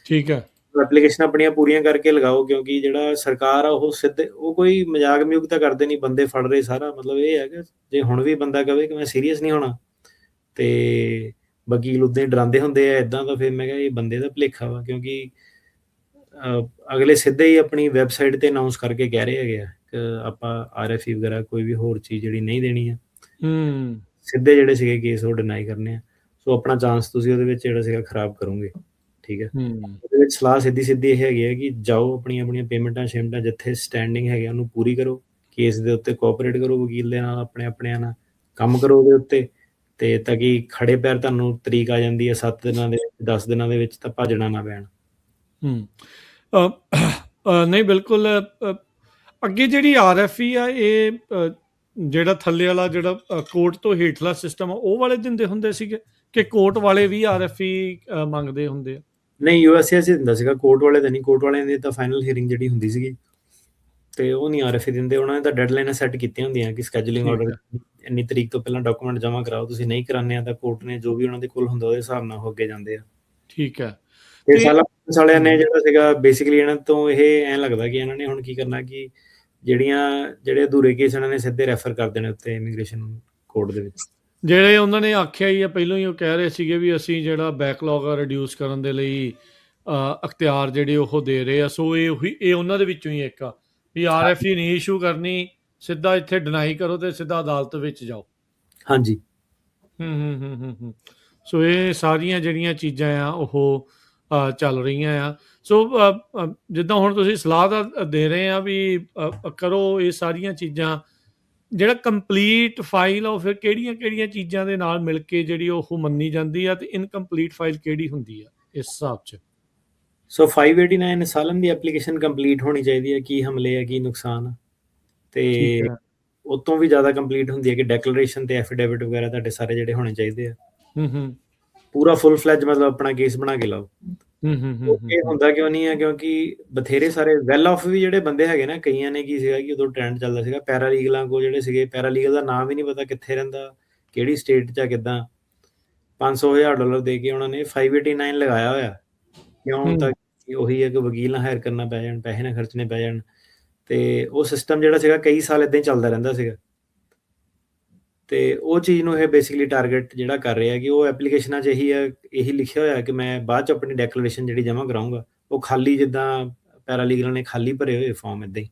B: ਠੀਕ ਹੈ, ਐਪਲੀਕੇਸ਼ਨ ਆਪਣੀਆਂ ਪੂਰੀਆਂ ਕਰਕੇ ਲਗਾਓ ਕਿਉਂਕਿ ਜਿਹੜਾ ਸਰਕਾਰ ਆ ਉਹ ਸਿੱਧੇ ਉਹ ਕੋਈ ਮਜ਼ਾਕ ਮਯੂਕ ਤਾਂ ਕਰਦੇ ਨਹੀਂ, ਬੰਦੇ ਫੜ ਰਹੇ ਸਾਰਾ। ਮਤਲਬ ਇਹ ਹੈ ਕਿ ਜੇ ਹੁਣ ਵੀ ਬੰਦਾ ਕਹੇ ਕਿ ਮੈਂ ਸੀਰੀਅਸ ਨਹੀਂ ਹੋਣਾ ਤੇ ਵਕੀਲ ਉੱਦਾਂ ਹੀ ਡਰਾਉਂਦੇ ਹੁੰਦੇ ਆ ਇੱਦਾਂ, ਤਾਂ ਫਿਰ ਮੈਂ ਕਿਹਾ ਇਹ ਬੰਦੇ ਦਾ ਭੁਲੇਖਾ ਵਾ। ਕਿਉਂਕਿ ਅਗਲੇ ਸਿੱਧੇ ਹੀ ਆਪਣੀ ਵੈਬਸਾਈਟ ਤੇ ਅਨਾਉਂਸ ਕਰਕੇ ਕਹਿ ਰਹੇ ਹੈਗੇ ਆ ਕਿ ਆਪਾਂ RFE ਵਗੈਰਾ ਕੋਈ ਵੀ ਹੋਰ ਚੀਜ਼ ਜਿਹੜੀ ਨਹੀਂ ਦੇਣੀ ਆ। ਸਿੱਧੇ ਜਿਹੜੇ ਸੀਗੇ ਕੇਸ ਉਹ ਡਿਨਾਈ ਕਰਨੇ ਆ। ਸੋ ਆਪਣਾ ਚਾਂਸ ਤੁਸੀਂ ਉਹਦੇ ਵਿੱਚ ਜਿਹੜਾ ਸੀਗਾ ਖਰਾਬ ਕਰੋਗੇ, ਠੀਕ ਹੈ। ਉਹਦੇ ਵਿੱਚ ਸਲਾਹ ਸਿੱਧੀ ਇਹ ਹੈਗੀ ਹੈ ਕਿ ਜਾਓ ਆਪਣੀਆਂ ਪੇਮੈਂਟਾਂ ਸ਼ੇਮੈਂਟਾਂ ਜਿੱਥੇ ਸਟੈਂਡਿੰਗ ਹੈਗੇ ਉਹਨੂੰ ਪੂਰੀ ਕਰੋ, ਕੇਸ ਦੇ ਉੱਤੇ ਕੋਆਪਰੇਟ ਕਰੋ ਵਕੀਲ ਦੇ ਨਾਲ, ਆਪਣਿਆਂ ਨਾਲ ਕੰਮ ਕਰੋ ਉਹਦੇ ਉੱਤੇ, ਤੇ ਤਾਂ ਕਿ ਖੜੇ ਪੈਰ ਤੁਹਾਨੂੰ ਤਰੀਕ ਆ ਜਾਂਦੀ ਹੈ 7 ਦਿਨਾਂ ਦੇ 10 ਦਿਨਾਂ ਦੇ ਵਿੱਚ ਤਾਂ ਭੱਜਣਾ ਨਾ ਪੈਣ।
A: ਨਹੀਂ ਬਿਲਕੁਲ। ਅੱਗੇ ਜਿਹੜੀ RFE ਆ ਇਹ ਜਿਹੜਾ ਥੱਲੇ ਵਾਲਾ ਜਿਹੜਾ ਕੋਰਟ ਤੋਂ ਹੇਠਲਾ ਸਿਸਟਮ ਆ ਉਹ ਵਾਲੇ ਦਿੰਦੇ ਹੁੰਦੇ ਸੀਗੇ ਕਿ ਕੋਰਟ ਵਾਲੇ ਵੀ RFE ਮੰਗਦੇ ਹੁੰਦੇ ਆ?
B: ਨਹੀਂ, USCIS ਹੀ ਦਿੰਦਾ ਸੀਗਾ, ਕੋਰਟ ਵਾਲੇ ਤਾਂ ਨਹੀਂ। ਕੋਰਟ ਵਾਲਿਆਂ ਦੀ ਤਾਂ ਫਾਈਨਲ ਹੀਅਰਿੰਗ ਜਿਹੜੀ ਹੁੰਦੀ ਸੀਗੀ ਤੇ ਉਹ ਨਹੀਂ RFE ਦਿੰਦੇ। ਉਹਨਾਂ ਨੇ ਤਾਂ ਡੈਡਲਾਈਨਾਂ ਸੈੱਟ ਕੀਤੀਆਂ ਹੁੰਦੀਆਂ ਕਿ ਸਕੈਜੂਲਿੰਗ ਆਰਡਰ ਇੰਨੀ ਤਰੀਕ ਤੋਂ ਪਹਿਲਾਂ ਡਾਕੂਮੈਂਟ ਜਮ੍ਹਾਂ ਕਰਾਓ। ਤੁਸੀਂ ਨਹੀਂ ਕਰਾਉਂਦੇ ਆ ਤਾਂ ਕੋਰਟ ਨੇ ਜੋ ਵੀ ਉਹਨਾਂ ਦੇ ਕੋਲ ਹੁੰਦਾ ਉਹਦੇ ਹਿਸਾਬ ਨਾਲ ਹੋ ਅੱਗੇ ਜਾਂਦੇ ਆ।
A: ਠੀਕ ਹੈ।
B: ਤੇ ਸਾਲਾ ਪੁਲਿਸ ਵਾਲਿਆਂ ਨੇ ਜਿਹੜਾ ਸੀਗਾ ਬੇਸਿਕਲੀ ਇਹਨਾਂ ਤੋਂ ਇਹ ਐਂ ਲੱਗਦਾ ਕਿ ਇਹਨਾਂ ਨੇ ਹੁਣ ਕੀ ਕਰਨਾ ਕਿ ਜਿਹੜੇ ਅਧੂਰੇ ਕੇਸ ਇਹਨਾਂ ਨੇ ਸਿੱਧੇ ਰੈਫਰ ਕਰ ਦੇਣੇ ਉੱਤੇ ਇਮੀਗ੍ਰੇਸ਼ਨ ਕੋਰਟ ਦੇ ਵਿੱਚ।
A: ਜਿਹੜੇ ਉਹਨਾਂ ਨੇ ਆਖਿਆ ਹੀ ਆ ਪਹਿਲਾਂ ਹੀ, ਉਹ ਕਹਿ ਰਹੇ ਸੀਗੇ ਵੀ ਅਸੀਂ ਜਿਹੜਾ ਬੈਕਲੌਗ ਆ ਰਿਡਿਊਸ ਕਰਨ ਦੇ ਲਈ ਅਖਤਿਆਰ ਜਿਹੜੇ ਉਹ ਦੇ ਰਹੇ ਆ। ਸੋ ਇਹ ਉਹਨਾਂ ਦੇ ਵਿੱਚੋਂ ਹੀ ਇੱਕ ਆ ਵੀ RFE ਨਹੀਂ ਇਸ਼ੂ ਕਰਨੀ, ਸਿੱਧਾ ਇੱਥੇ ਡਿਨਾਈ ਕਰੋ ਤੇ ਸਿੱਧਾ ਅਦਾਲਤ ਵਿੱਚ ਜਾਓ।
B: ਹਾਂਜੀ।
A: ਸੋ ਇਹ ਸਾਰੀਆਂ ਜਿਹੜੀਆਂ ਚੀਜ਼ਾਂ ਆ ਉਹ ਚੱਲ ਰਹੀਆਂ ਆ। ਸੋ ਜਿੱਦਾਂ ਹੁਣ ਤੁਸੀਂ ਸਲਾਹ ਦਾ ਦੇ ਰਹੇ ਆ ਵੀ ਕਰੋ ਇਹ ਸਾਰੀਆਂ ਚੀਜ਼ਾਂ, ਜਿਹੜਾ ਕੰਪਲੀਟ ਫਾਈਲ ਆ ਉਹ ਫਿਰ ਕਿਹੜੀਆਂ ਚੀਜ਼ਾਂ ਦੇ ਨਾਲ ਮਿਲ ਕੇ ਜਿਹੜੀ ਉਹ ਮੰਨੀ ਜਾਂਦੀ ਆ, ਤੇ ਇਨਕੰਪਲੀਟ ਫਾਈਲ ਕਿਹੜੀ ਹੁੰਦੀ ਆ ਇਸ ਹਿਸਾਬ 'ਚ?
B: ਸੋ 589 ਅਸਾਲਮ ਦੀ ਐਪਲੀਕੇਸ਼ਨ ਕੰਪਲੀਟ ਹੋਣੀ ਚਾਹੀਦੀ ਹੈ, ਕੀ ਹਮਲੇ ਆ ਕੀ ਨੁਕਸਾਨ ਆ, ਤੇ ਉਹ ਤੋਂ ਵੀ ਜ਼ਿਆਦਾ ਕੰਪਲੀਟ ਹੁੰਦੀ ਹੈ ਕਿ ਡੈਕਲੇਰੇਸ਼ਨ ਤੇ ਐਫੀਡੇਵਿਟ ਵਗੈਰਾ ਤੁਹਾਡੇ ਸਾਰੇ ਜਿਹੜੇ ਹੋਣੇ ਚਾਹੀਦੇ ਆ। ਪੂਰਾ ਫੁੱਲ ਫਲੈਜ ਮਤਲਬ ਆਪਣਾ ਕੇਸ ਬਣਾ ਕੇ ਲਾਓ। ਇਹ ਹੁੰਦਾ ਕਿਉਂ ਨਹੀਂ ਹੈ? ਕਿਉਂਕਿ ਬਥੇਰੇ ਸਾਰੇ ਵੈਲ ਆਫ ਵੀ ਜਿਹੜੇ ਬੰਦੇ ਹੈਗੇ ਨਾ, ਕਈਆਂ ਨੇ ਕੀ ਸੀਗਾ ਕਿ ਉਦੋਂ ਟ੍ਰੈਂਡ ਚੱਲਦਾ ਸੀਗਾ ਪੈਰਾਲੀਗਲਾਂ ਕੋ, ਜਿਹੜੇ ਸੀਗੇ ਪੈਰਾਲੀਗਲ ਦਾ ਨਾਮ ਵੀ ਨਹੀਂ ਪਤਾ ਕਿੱਥੇ ਰਹਿੰਦਾ, ਕਿਹੜੀ ਸਟੇਟ 'ਚ ਆ, ਕਿੱਦਾਂ $500,000 ਦੇ ਕੇ ਉਹਨਾਂ ਨੇ 589 ਲਗਾਇਆ ਹੋਇਆ। ਕਿਉਂ? ਤਾਂ ਉਹੀ ਹੈ ਕਿ ਵਕੀਲ ਨਾ ਹਾਇਰ ਕਰਨਾ ਪੈ ਜਾਣ, ਪੈਸੇ ਨਾ ਖਰਚਣੇ ਪੈ ਜਾਣ। ਤੇ ਉਹ ਸਿਸਟਮ ਜਿਹੜਾ ਸੀਗਾ ਕਈ ਸਾਲ ਏਦਾਂ ਹੀ ਚੱਲਦਾ ਰਹਿੰਦਾ ਸੀਗਾ। ਤੇ ਉਹ ਚੀਜ਼ ਨੂੰ ਇਹ ਬੇਸਿਕਲੀ ਟਾਰਗੇਟ ਜਿਹੜਾ ਕਰ ਰਿਹਾ ਕਿ ਉਹ ਐਪਲੀਕੇਸ਼ਨਾਂ 'ਚ ਇਹੀ ਲਿਖਿਆ ਹੋਇਆ ਕਿ ਮੈਂ ਬਾਅਦ 'ਚ ਆਪਣੀ ਡੈਕਲੇਰੇਸ਼ਨ ਜਿਹੜੀ ਜਮ੍ਹਾਂ ਕਰਾਊਂਗਾ ਉਹ ਖਾਲੀ, ਜਿੱਦਾਂ ਪੈਰਾਲੀਗਲਾਂ ਨੇ ਖਾਲੀ ਭਰੇ ਹੋਏ ਫਾਰਮ ਇੱਦਾਂ ਹੀ।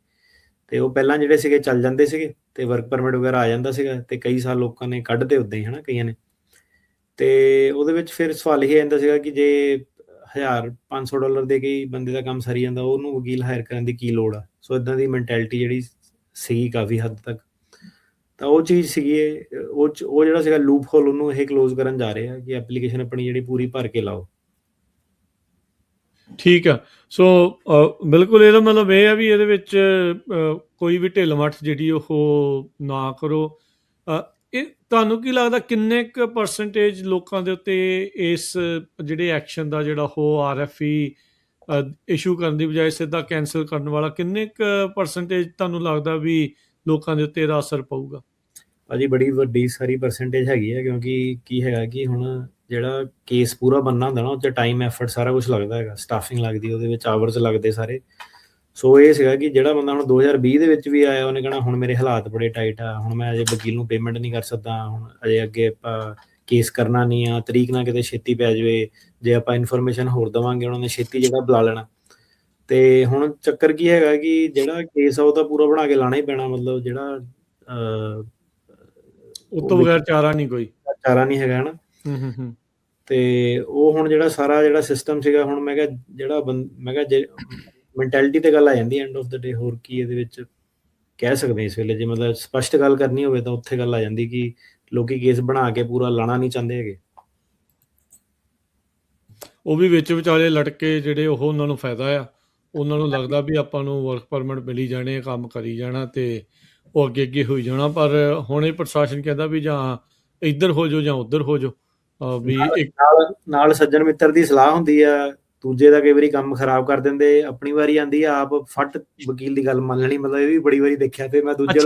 B: ਤੇ ਉਹ ਪਹਿਲਾਂ ਜਿਹੜੇ ਸੀਗੇ ਚੱਲ ਜਾਂਦੇ ਸੀਗੇ ਤੇ ਵਰਕ ਪਰਮਿਟ ਵਗੈਰਾ ਆ ਜਾਂਦਾ ਸੀਗਾ, ਤੇ ਕਈ ਸਾਲ ਲੋਕਾਂ ਨੇ ਕੱਢਦੇ ਉੱਦਾਂ ਹੀ, ਹੈ ਨਾ, ਕਈਆਂ ਨੇ। ਤੇ ਉਹਦੇ ਵਿੱਚ ਫਿਰ ਸਵਾਲ ਇਹ ਆਉਂਦਾ ਸੀਗਾ ਕਿ ਜੇ $1,500 ਦੇ ਕੇ ਹੀ ਬੰਦੇ ਦਾ ਕੰਮ ਸਰੀ ਜਾਂਦਾ, ਉਹਨੂੰ ਵਕੀਲ ਹਾਇਰ ਕਰਨ ਦੀ ਕੀ ਲੋੜ ਆ? ਸੋ ਇਦਾਂ ਦੀ ਮੈਂਟੈਲਿਟੀ ਜਿਹੜੀ ਸੀਗੀ ਕਾਫੀ ਹੱਦ ਤੱਕ, ਤਾਂ ਉਹ ਚੀਜ਼ ਸੀਗੀ। ਉਹ ਜਿਹੜਾ ਸੀਗਾ ਲੂਪ ਹੋਲ, ਉਹਨੂੰ ਇਹ ਕਲੋਜ਼ ਕਰਨ ਜਾ ਰਹੇ ਆ ਕਿ ਐਪਲੀਕੇਸ਼ਨ ਆਪਣੀ ਜਿਹੜੀ ਪੂਰੀ ਭਰ ਕੇ ਲਾਓ।
A: ਠੀਕ ਆ। ਸੋ ਬਿਲਕੁਲ ਇਹਦਾ ਮਤਲਬ ਇਹ ਆ ਵੀ ਇਹਦੇ ਵਿੱਚ ਕੋਈ ਵੀ ਢਿੱਲ ਮੱਠ ਜਿਹੜੀ ਉਹ ਨਾ ਕਰੋ। ਇਹ ਤੁਹਾਨੂੰ ਕੀ ਲੱਗਦਾ ਕਿੰਨੇ ਕੁ ਪਰਸੈਂਟੇਜ ਲੋਕਾਂ ਦੇ ਉੱਤੇ ਇਸ ਜਿਹੜੇ ਐਕਸ਼ਨ ਦਾ ਜਿਹੜਾ ਉਹ RFE ਇਸ਼ੂ ਕਰਨ ਦੀ ਬਜਾਏ ਸਿੱਧਾ ਕੈਂਸਲ ਕਰਨ ਵਾਲਾ, ਕਿੰਨੇ ਕੁ ਪਰਸੈਂਟੇਜ ਤੁਹਾਨੂੰ ਲੱਗਦਾ ਵੀ ਲੋਕਾਂ ਦੇ ਉੱਤੇ ਇਹਦਾ ਅਸਰ ਪਊਗਾ?
B: ਭਾਜੀ ਬੜੀ ਵੱਡੀ ਸਾਰੀ ਪਰਸੈਂਟੇਜ ਹੈਗੀ ਹੈ, ਕਿਉਂਕਿ ਕੀ ਹੈਗਾ ਕਿ ਹੁਣ ਜਿਹੜਾ ਕੇਸ ਪੂਰਾ ਬਣਨਾ ਹੁੰਦਾ ਨਾ, ਉਹ 'ਚ ਟਾਈਮ ਐਫਰਟ ਸਾਰਾ ਕੁਛ ਲੱਗਦਾ ਹੈਗਾ, ਸਟਾਫਿੰਗ ਲੱਗਦੀ, ਉਹਦੇ ਵਿੱਚ ਆਵਰਸ ਲੱਗਦੇ ਸਾਰੇ। ਸੋ ਇਹ ਸੀਗਾ ਕਿ ਜਿਹੜਾ ਬੰਦਾ ਹੁਣ 2020 ਦੇ ਵਿੱਚ ਵੀ ਆਇਆ, ਉਹਨੇ ਕਹਿਣਾ ਹੁਣ ਮੇਰੇ ਹਾਲਾਤ ਬੜੇ ਟਾਈਟ ਆ, ਹੁਣ ਮੈਂ ਅਜੇ ਵਕੀਲ ਨੂੰ ਪੇਮੈਂਟ ਨਹੀਂ ਕਰ ਸਕਦਾ, ਹੁਣ ਅਜੇ ਅੱਗੇ ਆਪਾਂ ਕੇਸ ਕਰਨਾ ਨਹੀਂ ਆ, ਤਰੀਕ ਨਾ ਕਿਤੇ ਛੇਤੀ ਪੈ ਜਾਵੇ, ਜੇ ਆਪਾਂ ਇਨਫੋਰਮੇਸ਼ਨ ਹੋਰ ਦੇਵਾਂਗੇ ਉਹਨਾਂ ਨੇ ਛੇਤੀ ਜਿਹੜਾ ਬੁਲਾ ਲੈਣਾ। ਤੇ ਹੁਣ ਚੱਕਰ ਕੀ ਹੈਗਾ ਕਿ ਜਿਹੜਾ ਕੇਸ ਆ ਉਹ ਤਾਂ ਪੂਰਾ ਬਣਾ ਕੇ ਲਾਣਾ ਹੀ ਪੈਣਾ, ਮਤਲਬ ਜਿਹੜਾ
A: ਉਹ ਤੋਂ ਬਗੈਰ ਚਾਰਾ ਨਹੀਂ
B: ਹੈਗਾ, ਹਨਾ। ਤੇ ਉਹ ਹੁਣ ਜਿਹੜਾ ਸਾਰਾ ਜਿਹੜਾ ਸਿਸਟਮ ਸੀਗਾ, ਹੁਣ ਮੈਂ ਕਿਹਾ ਜੇ ਮੈਂਟੈਲਿਟੀ ਤੇ ਗੱਲ ਆ ਜਾਂਦੀ ਐਂਡ ਆਫ ਦਾ ਡੇ। ਹੋਰ ਕੀ ਇਹਦੇ ਵਿੱਚ ਕਹਿ ਸਕਦੇ ਇਸ ਵੇਲੇ? ਜੇ ਮਤਲਬ ਸਪਸ਼ਟ ਗੱਲ ਕਰਨੀ ਹੋਵੇ ਤਾਂ ਉੱਥੇ ਗੱਲ ਆ ਜਾਂਦੀ ਕਿ ਲੋਕੀ ਕੇਸ ਬਣਾ ਕੇ ਪੂਰਾ ਲਾਣਾ ਨਹੀਂ ਚਾਹੁੰਦੇ ਹੈਗੇ।
A: ਉਹ ਵੀ ਵਿੱਚ ਵਿਚਾਲੇ ਲਟਕੇ ਜਿਹੜੇ ਉਹ ਉਹਨਾਂ ਨੂੰ ਫਾਇਦਾ ਆ, ਉਹਨਾਂ ਨੂੰ ਲੱਗਦਾ ਵੀ ਆਪਾਂ ਨੂੰ ਵਰਕ ਪਰਮਿਟ ਮਿਲੀ ਜਾਣੇ, ਕੰਮ ਕਰੀ ਜਾਣਾ ਤੇ ਉਹ ਅੱਗੇ ਹੋਈ ਜਾਣਾ। ਪਰ ਹੁਣ ਇਹ ਪ੍ਰਸ਼ਾਸਨ ਕਹਿੰਦਾ ਵੀ ਜਾਂ ਇੱਧਰ ਹੋ ਜਾਓ ਜਾਂ ਉੱਧਰ ਹੋ ਜਾਓ। ਵੀ
B: ਨਾਲ ਸੱਜਣ ਮਿੱਤਰ ਦੀ ਸਲਾਹ ਹੁੰਦੀ ਆ, ਦੂਜੇ ਦਾ ਕਈ ਵਾਰੀ ਕੰਮ ਖਰਾਬ ਕਰ ਦਿੰਦੇ, ਆਪਣੀ ਵਾਰੀ ਆਂਦੀ ਆ ਆਪ ਫੱਟ ਵਕੀਲ ਦੀ ਗੱਲ ਮੰਨ ਲੈਣੀ। ਮਤਲਬ ਇਹ ਵੀ ਬੜੀ ਵਾਰੀ ਦੇਖਿਆ। ਤੇ ਮੈਂ ਦੂਜੇ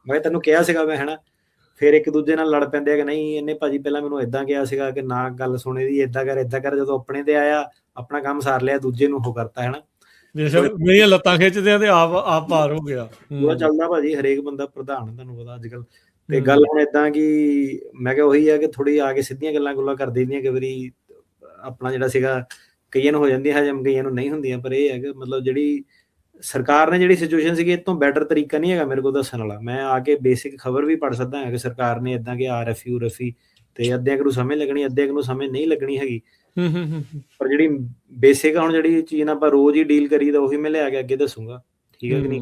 B: ਮੈਂ ਤੈਨੂੰ ਕਿਹਾ ਸੀਗਾ ਮੈਂ, ਹਨਾ, ਫਿਰ ਇੱਕ ਦੂਜੇ ਨਾਲ ਲੜ ਪੈਂਦੇ ਆ ਕਿ ਨਹੀਂ ਇਹਨੇ ਭਾਜੀ ਪਹਿਲਾਂ ਮੈਨੂੰ ਏਦਾਂ ਕਿਹਾ ਸੀਗਾ ਕਿ ਨਾ ਗੱਲ ਸੁਣੇ ਦੀ, ਏਦਾਂ ਕਰ। ਜਦੋਂ ਆਪਣੇ ਤੇ ਆਇਆ ਆਪਣਾ ਕੰਮ ਸਾਰ ਲਿਆ, ਦੂਜੇ ਨੂੰ ਉਹ ਕਰਤਾ, ਹਨਾ।
A: ਮੇਰੀਆਂ ਲੱਤਾਂ ਖਿੱਚਦੇ ਆ ਤੇ ਆਪ ਪਾਰ ਹੋ ਗਿਆ।
B: ਪੂਰਾ ਚੱਲਦਾ ਭਾਜੀ, ਹਰੇਕ ਬੰਦਾ ਪ੍ਰਧਾਨ, ਤੁਹਾਨੂੰ ਪਤਾ ਅੱਜ ਕੱਲ। ਤੇ ਗੱਲ ਹੁਣ ਏਦਾਂ ਕਿ ਮੈਂ ਕਿਹਾ ਉਹੀ ਆ ਕਿ ਥੋੜੀ ਆ ਕੇ ਸਿੱਧੀਆਂ ਗੱਲਾਂ ਕਰ ਦਿੰਦੀਆਂ ਕਈ ਵਾਰੀ। ਆਪਣਾ ਜਿਹੜਾ ਸੀਗਾ ਕਈਆਂ ਨੂੰ ਹੋ ਜਾਂਦੀ ਹੈ ਹਜਮ, ਕਈਆਂ ਨੂੰ ਨਹੀਂ ਹੁੰਦੀਆਂ, ਪਰ ਇਹ ਹੈ ਕਿ ਮਤਲਬ ਜਿਹੜੀ ਸਰਕਾਰ ਨੇ ਜਿਹੜੀ ਸਿਚੁਏਸ਼ਨ ਸੀਗੀ, ਇਹ ਤੋਂ ਬੈਟਰ ਤਰੀਕਾ ਨਹੀਂ ਹੈਗਾ ਮੇਰੇ ਕੋਲ ਦੱਸਣ ਵਾਲਾ। ਮੈਂ ਆ ਕੇ ਬੇਸਿਕ ਖਬਰ ਵੀ ਪੜ੍ਹ ਸਕਦਾ ਹਾਂ ਕਿ ਸਰਕਾਰ ਨੇ ਇੱਦਾਂ ਕਿ RFU URFI ਤੇ ਅੱਧਿਆਂ ਕੁ ਨੂੰ ਸਮਝ ਲੱਗਣੀ, ਅੱਧਿਆਂ ਕੁ ਨੂੰ ਸਮਝ ਨਹੀਂ ਲੱਗਣੀ ਹੈਗੀ। ਪਰ ਜਿਹੜੀ ਬੇਸਿਕ ਹੁਣ ਜਿਹੜੀ ਚੀਜ਼ ਨਾਲ ਆਪਾਂ ਰੋਜ਼ ਹੀ ਡੀਲ ਕਰੀ ਤਾਂ ਉਹੀ ਮੈਂ ਲਿਆ ਕੇ ਅੱਗੇ ਦੱਸੂਗਾ, ਠੀਕ ਹੈ ਕਿ ਨਹੀਂ।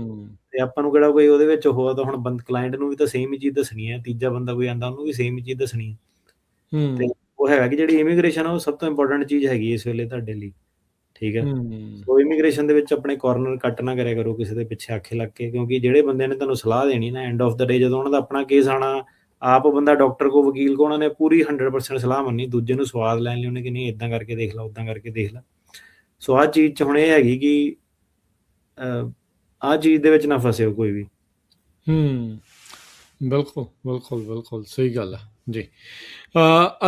B: ਤੇ ਆਪਾਂ ਨੂੰ ਕਿਹੜਾ ਕੋਈ ਉਹਦੇ ਵਿੱਚ ਹੋਆ, ਤਾਂ ਹੁਣ ਕਲਾਇੰਟ ਨੂੰ ਵੀ ਤਾਂ ਸੇਮ ਹੀ ਚੀਜ਼ ਦੱਸਣੀ ਹੈ, ਤੀਜਾ ਬੰਦਾ ਕੋਈ ਆਂਦਾ ਉਹਨੂੰ ਵੀ ਸੇਮ ਹੀ ਚੀਜ਼ ਦੱਸਣੀ ਹੈ। ਤੇ ਉਹ ਹੈਗਾ ਕਿ ਜਿਹੜੀ ਇਮੀਗ੍ਰੇਸ਼ਨ ਆ ਉਹ ਸਭ ਤੋਂ ਇੰਪੋਰਟੈਂਟ ਚੀਜ਼ ਹੈਗੀ ਇਸ ਵੇਲੇ ਤੁਹਾਡੇ ਲਈ, ਠੀਕ ਹੈ। ਸੋ ਇਮੀਗ੍ਰੇਸ਼ਨ ਦੇ ਵਿੱਚ ਆਪਣੇ ਕਾਰਨਰ ਕੱਟ ਨਾ ਕਰਿਆ ਕਰੋ ਕਿਸੇ ਦੇ ਪਿੱਛੇ ਆਖੇ ਲੱਗ ਕੇ, ਕਿਉਂਕਿ ਜਿਹੜੇ ਬੰਦੇ ਨੇ ਤੁਹਾਨੂੰ ਸਲਾਹ ਦੇਣੀ ਨਾ, ਐਂਡ ਆਫ ਦਾ ਡੇ ਜਦੋਂ ਉਹਨਾਂ ਦਾ ਆਪਣਾ ਕੇਸ ਆਣਾ, ਆਪ ਬੰਦਾ ਡਾਕਟਰ ਕੋ, ਵਕੀਲ ਕੋ, ਉਹਨਾਂ ਨੇ ਪੂਰੀ 100% ਸਲਾਹ ਮੰਨੀ, ਦੂਜੇ ਨੂੰ ਸਵਾਦ ਲੈਣ ਲਈ ਉਹਨੇ ਕਿ ਨਹੀਂ ਇੱਦਾਂ ਕਰਕੇ ਦੇਖ ਲਾ, ਉੱਦਾਂ ਕਰਕੇ ਦੇਖ ਲਾ। ਸੋ ਆਹ ਚੀਜ਼ 'ਚ ਹੁਣ ਇਹ ਹੈਗੀ ਕਿ ਆਹ ਚੀਜ਼ ਦੇ ਵਿੱਚ ਨਾ ਫਸਿਓ ਕੋਈ ਵੀ।
A: ਬਿਲਕੁਲ ਬਿਲਕੁਲ ਬਿਲਕੁਲ ਸਹੀ ਗੱਲ ਹੈ ਜੀ।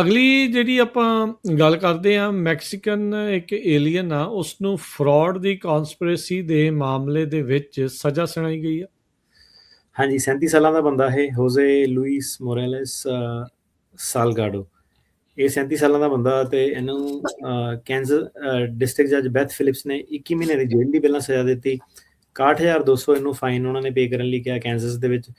A: ਅਗਲੀ ਜਿਹੜੀ ਆਪਾਂ ਗੱਲ ਕਰਦੇ ਹਾਂ, ਮੈਕਸੀਕਨ ਇੱਕ ਏਲੀਅਨ ਆ, ਉਸਨੂੰ ਫਰਾਡ ਦੀ ਕੌਨਸਪੀਰੇਸੀ ਦੇ ਮਾਮਲੇ ਦੇ ਵਿੱਚ ਸਜ਼ਾ ਸੁਣਾਈ ਗਈ ਆ।
B: ਹਾਂਜੀ, 37 ਸਾਲਾਂ ਦਾ ਬੰਦਾ ਹੈ, ਹੋਜ਼ੇ ਲੂਇਸ ਮੋਰੇਲਸ ਸਾਲਗਾਡੋ। ਇਹ 37 ਸਾਲਾਂ ਦਾ ਬੰਦਾ, ਤੇ ਇਹਨੂੰ ਕੈਂਜ਼ਸ ਡਿਸਟ੍ਰਿਕਟ ਜੱਜ ਬੈਥ ਫਿਲਿਪਸ ਨੇ 21 ਮਹੀਨੇ ਦੀ ਜੇਲ੍ਹ ਦੀ ਪਹਿਲਾਂ ਸਜ਼ਾ ਦਿੱਤੀ, 61,200 ਇਹਨੂੰ ਫਾਈਨ ਉਹਨਾਂ ਨੇ ਪੇ ਕਰਨ ਲਈ ਕਿਹਾ ਕੈਂਜ਼ਸ ਦੇ ਵਿੱਚ।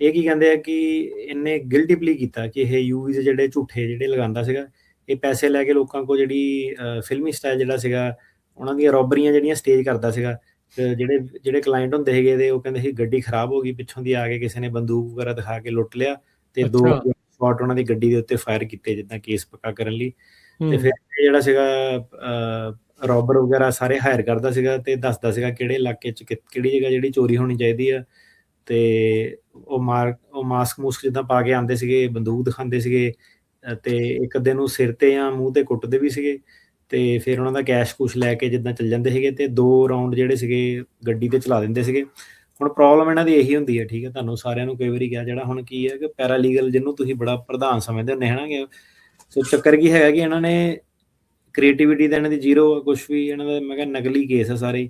B: ਇਹ ਕੀ ਕਹਿੰਦੇ ਆ ਕਿ ਇਹਨੇ ਗਿਲਟੀ ਪਲੀ ਕੀਤਾ ਕਿ ਇਹ ਯੂਵੀਜ਼ ਜਿਹੜੇ ਝੂਠੇ ਜਿਹੜੇ ਲਗਾਉਂਦਾ ਸੀਗਾ, ਇਹ ਪੈਸੇ ਲੈ ਕੇ ਲੋਕਾਂ ਕੋਲ ਜਿਹੜੀ ਫਿਲਮੀ ਸਟਾਈਲ ਜਿਹੜਾ ਸੀਗਾ, ਉਹਨਾਂ ਦੀਆਂ ਰੋਬਰੀਆਂ ਜਿਹੜੀਆਂ ਸਟੇਜ ਕਰਦਾ ਸੀਗਾ। ਤੇ ਜਿਹੜੇ ਕਲਾਇੰਟ ਹੁੰਦੇ ਸੀਗੇ ਤੇ ਉਹ ਕਹਿੰਦੇ ਸੀ ਗੱਡੀ ਖਰਾਬ ਹੋ ਗਈ, ਪਿੱਛੋਂ ਦੀ ਆ ਕੇ ਕਿਸੇ ਨੇ ਬੰਦੂਕ ਵਗੈਰਾ ਦਿਖਾ ਕੇ ਲੁੱਟ ਲਿਆ, ਤੇ 2 ਸ਼ਾਟ ਉਹਨਾਂ ਦੀ ਗੱਡੀ ਦੇ ਉੱਤੇ ਫਾਇਰ ਕੀਤੇ ਜਿੱਦਾਂ ਕੇਸ ਪੱਕਾ ਕਰਨ ਲਈ। ਤੇ ਫਿਰ ਜਿਹੜਾ ਸੀਗਾ ਰੋਬਰ ਵਗੈਰਾ ਸਾਰੇ ਹਾਇਰ ਕਰਦਾ ਸੀਗਾ ਤੇ ਦੱਸਦਾ ਸੀਗਾ ਕਿਹੜੇ ਇਲਾਕੇ 'ਚ ਕਿਹੜੀ ਜਗ੍ਹਾ ਜਿਹੜੀ ਚੋਰੀ ਹੋਣੀ ਚਾਹੀਦੀ ਆ। ਤੇ ਉਹ ਮਾਸਕ ਮੂਸਕ ਜਿੱਦਾਂ ਪਾ ਕੇ ਆਉਂਦੇ ਸੀਗੇ, ਬੰਦੂਕ ਦਿਖਾਉਂਦੇ ਸੀਗੇ, ਤੇ ਇੱਕ ਅੱਧੇ ਨੂੰ ਸਿਰ ਤੇ ਜਾਂ ਮੂੰਹ ਤੇ ਕੁੱਟਦੇ ਵੀ ਸੀਗੇ। ਤੇ ਫਿਰ ਉਹਨਾਂ ਦਾ ਕੈਸ਼ ਕੁਸ਼ ਲੈ ਕੇ ਜਿੱਦਾਂ ਚੱਲ ਜਾਂਦੇ ਸੀਗੇ, ਤੇ 2 ਰਾਊਂਡ ਜਿਹੜੇ ਸੀਗੇ ਗੱਡੀ ਤੇ ਚਲਾ ਦਿੰਦੇ ਸੀਗੇ। ਹੁਣ ਪ੍ਰੋਬਲਮ ਇਹਨਾਂ ਦੀ ਇਹੀ ਹੁੰਦੀ ਹੈ, ਠੀਕ ਹੈ, ਤੁਹਾਨੂੰ ਸਾਰਿਆਂ ਨੂੰ ਕਈ ਵਾਰੀ ਕਿਹਾ, ਜਿਹੜਾ ਹੁਣ ਕੀ ਹੈ ਕਿ ਪੈਰਾਲੀਗਲ ਜਿਹਨੂੰ ਤੁਸੀਂ ਬੜਾ ਪ੍ਰਧਾਨ ਸਮਝਦੇ ਹੁੰਦੇ ਹੈ। ਸੋ ਚੱਕਰ ਕੀ ਹੈਗਾ ਕਿ ਇਹਨਾਂ ਨੇ ਕ੍ਰੀਏਟੀਵਿਟੀ ਤਾਂ ਇਹਨਾਂ ਦੀ ਜ਼ੀਰੋ, ਕੁਛ ਵੀ ਇਹਨਾਂ ਦਾ ਮੈਂ ਕਿਹਾ ਨਕਲੀ ਕੇਸ ਆ ਸਾਰੇ।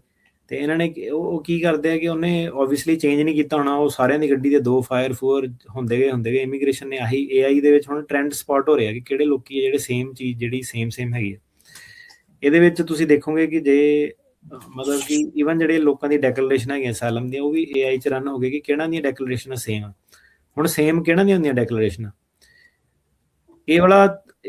B: ਤੇ ਇਹਨਾਂ ਨੇ ਉਹ ਕੀ ਕਰਦੇ ਆ ਕਿ ਉਹਨੇ ਓਬਵੀਅਸਲੀ ਚੇਂਜ ਨਹੀਂ ਕੀਤਾ ਹੋਣਾ, ਉਹ ਸਾਰਿਆਂ ਦੀ ਗੱਡੀ ਦੇ 2 ਫਾਇਰ ਫੂਰ ਹੁੰਦੇ ਗਏ। ਇਮੀਗ੍ਰੇਸ਼ਨ ਨੇ ਆਹੀ AI ਦੇ ਵਿੱਚ ਹੁਣ ਟ੍ਰੈਂਡ ਸਪੌਟ ਹੋ ਰਿਹਾ ਕਿ ਕਿਹੜੇ ਲੋਕੀ ਆ ਜਿਹੜੇ ਸੇਮ ਚੀਜ਼ ਜਿਹੜੀ ਸੇਮ ਹੈਗੀ ਆ। ਇਹਦੇ ਵਿੱਚ ਤੁਸੀਂ ਦੇਖੋਗੇ ਕਿ ਜੇ ਮਤਲਬ ਕਿ ਈਵਨ ਜਿਹੜੇ ਲੋਕਾਂ ਦੀ ਡੈਕਲਰੇਸ਼ਨ ਹੈਗੀਆਂ ਅਸਾਈਲਮ ਦੀਆਂ, ਉਹ ਵੀ AI 'ਚ ਰਨ ਹੋ ਗਏ ਕਿ ਕਿਹਨਾਂ ਦੀਆਂ ਡੈਕਲਰੇਸ਼ਨਾਂ ਸੇਮ ਆ। ਹੁਣ ਸੇਮ ਕਿਹਨਾਂ ਦੀਆਂ ਹੁੰਦੀਆਂ ਡੈਕਲਰੇਸ਼ਨਾਂ, ਇਹ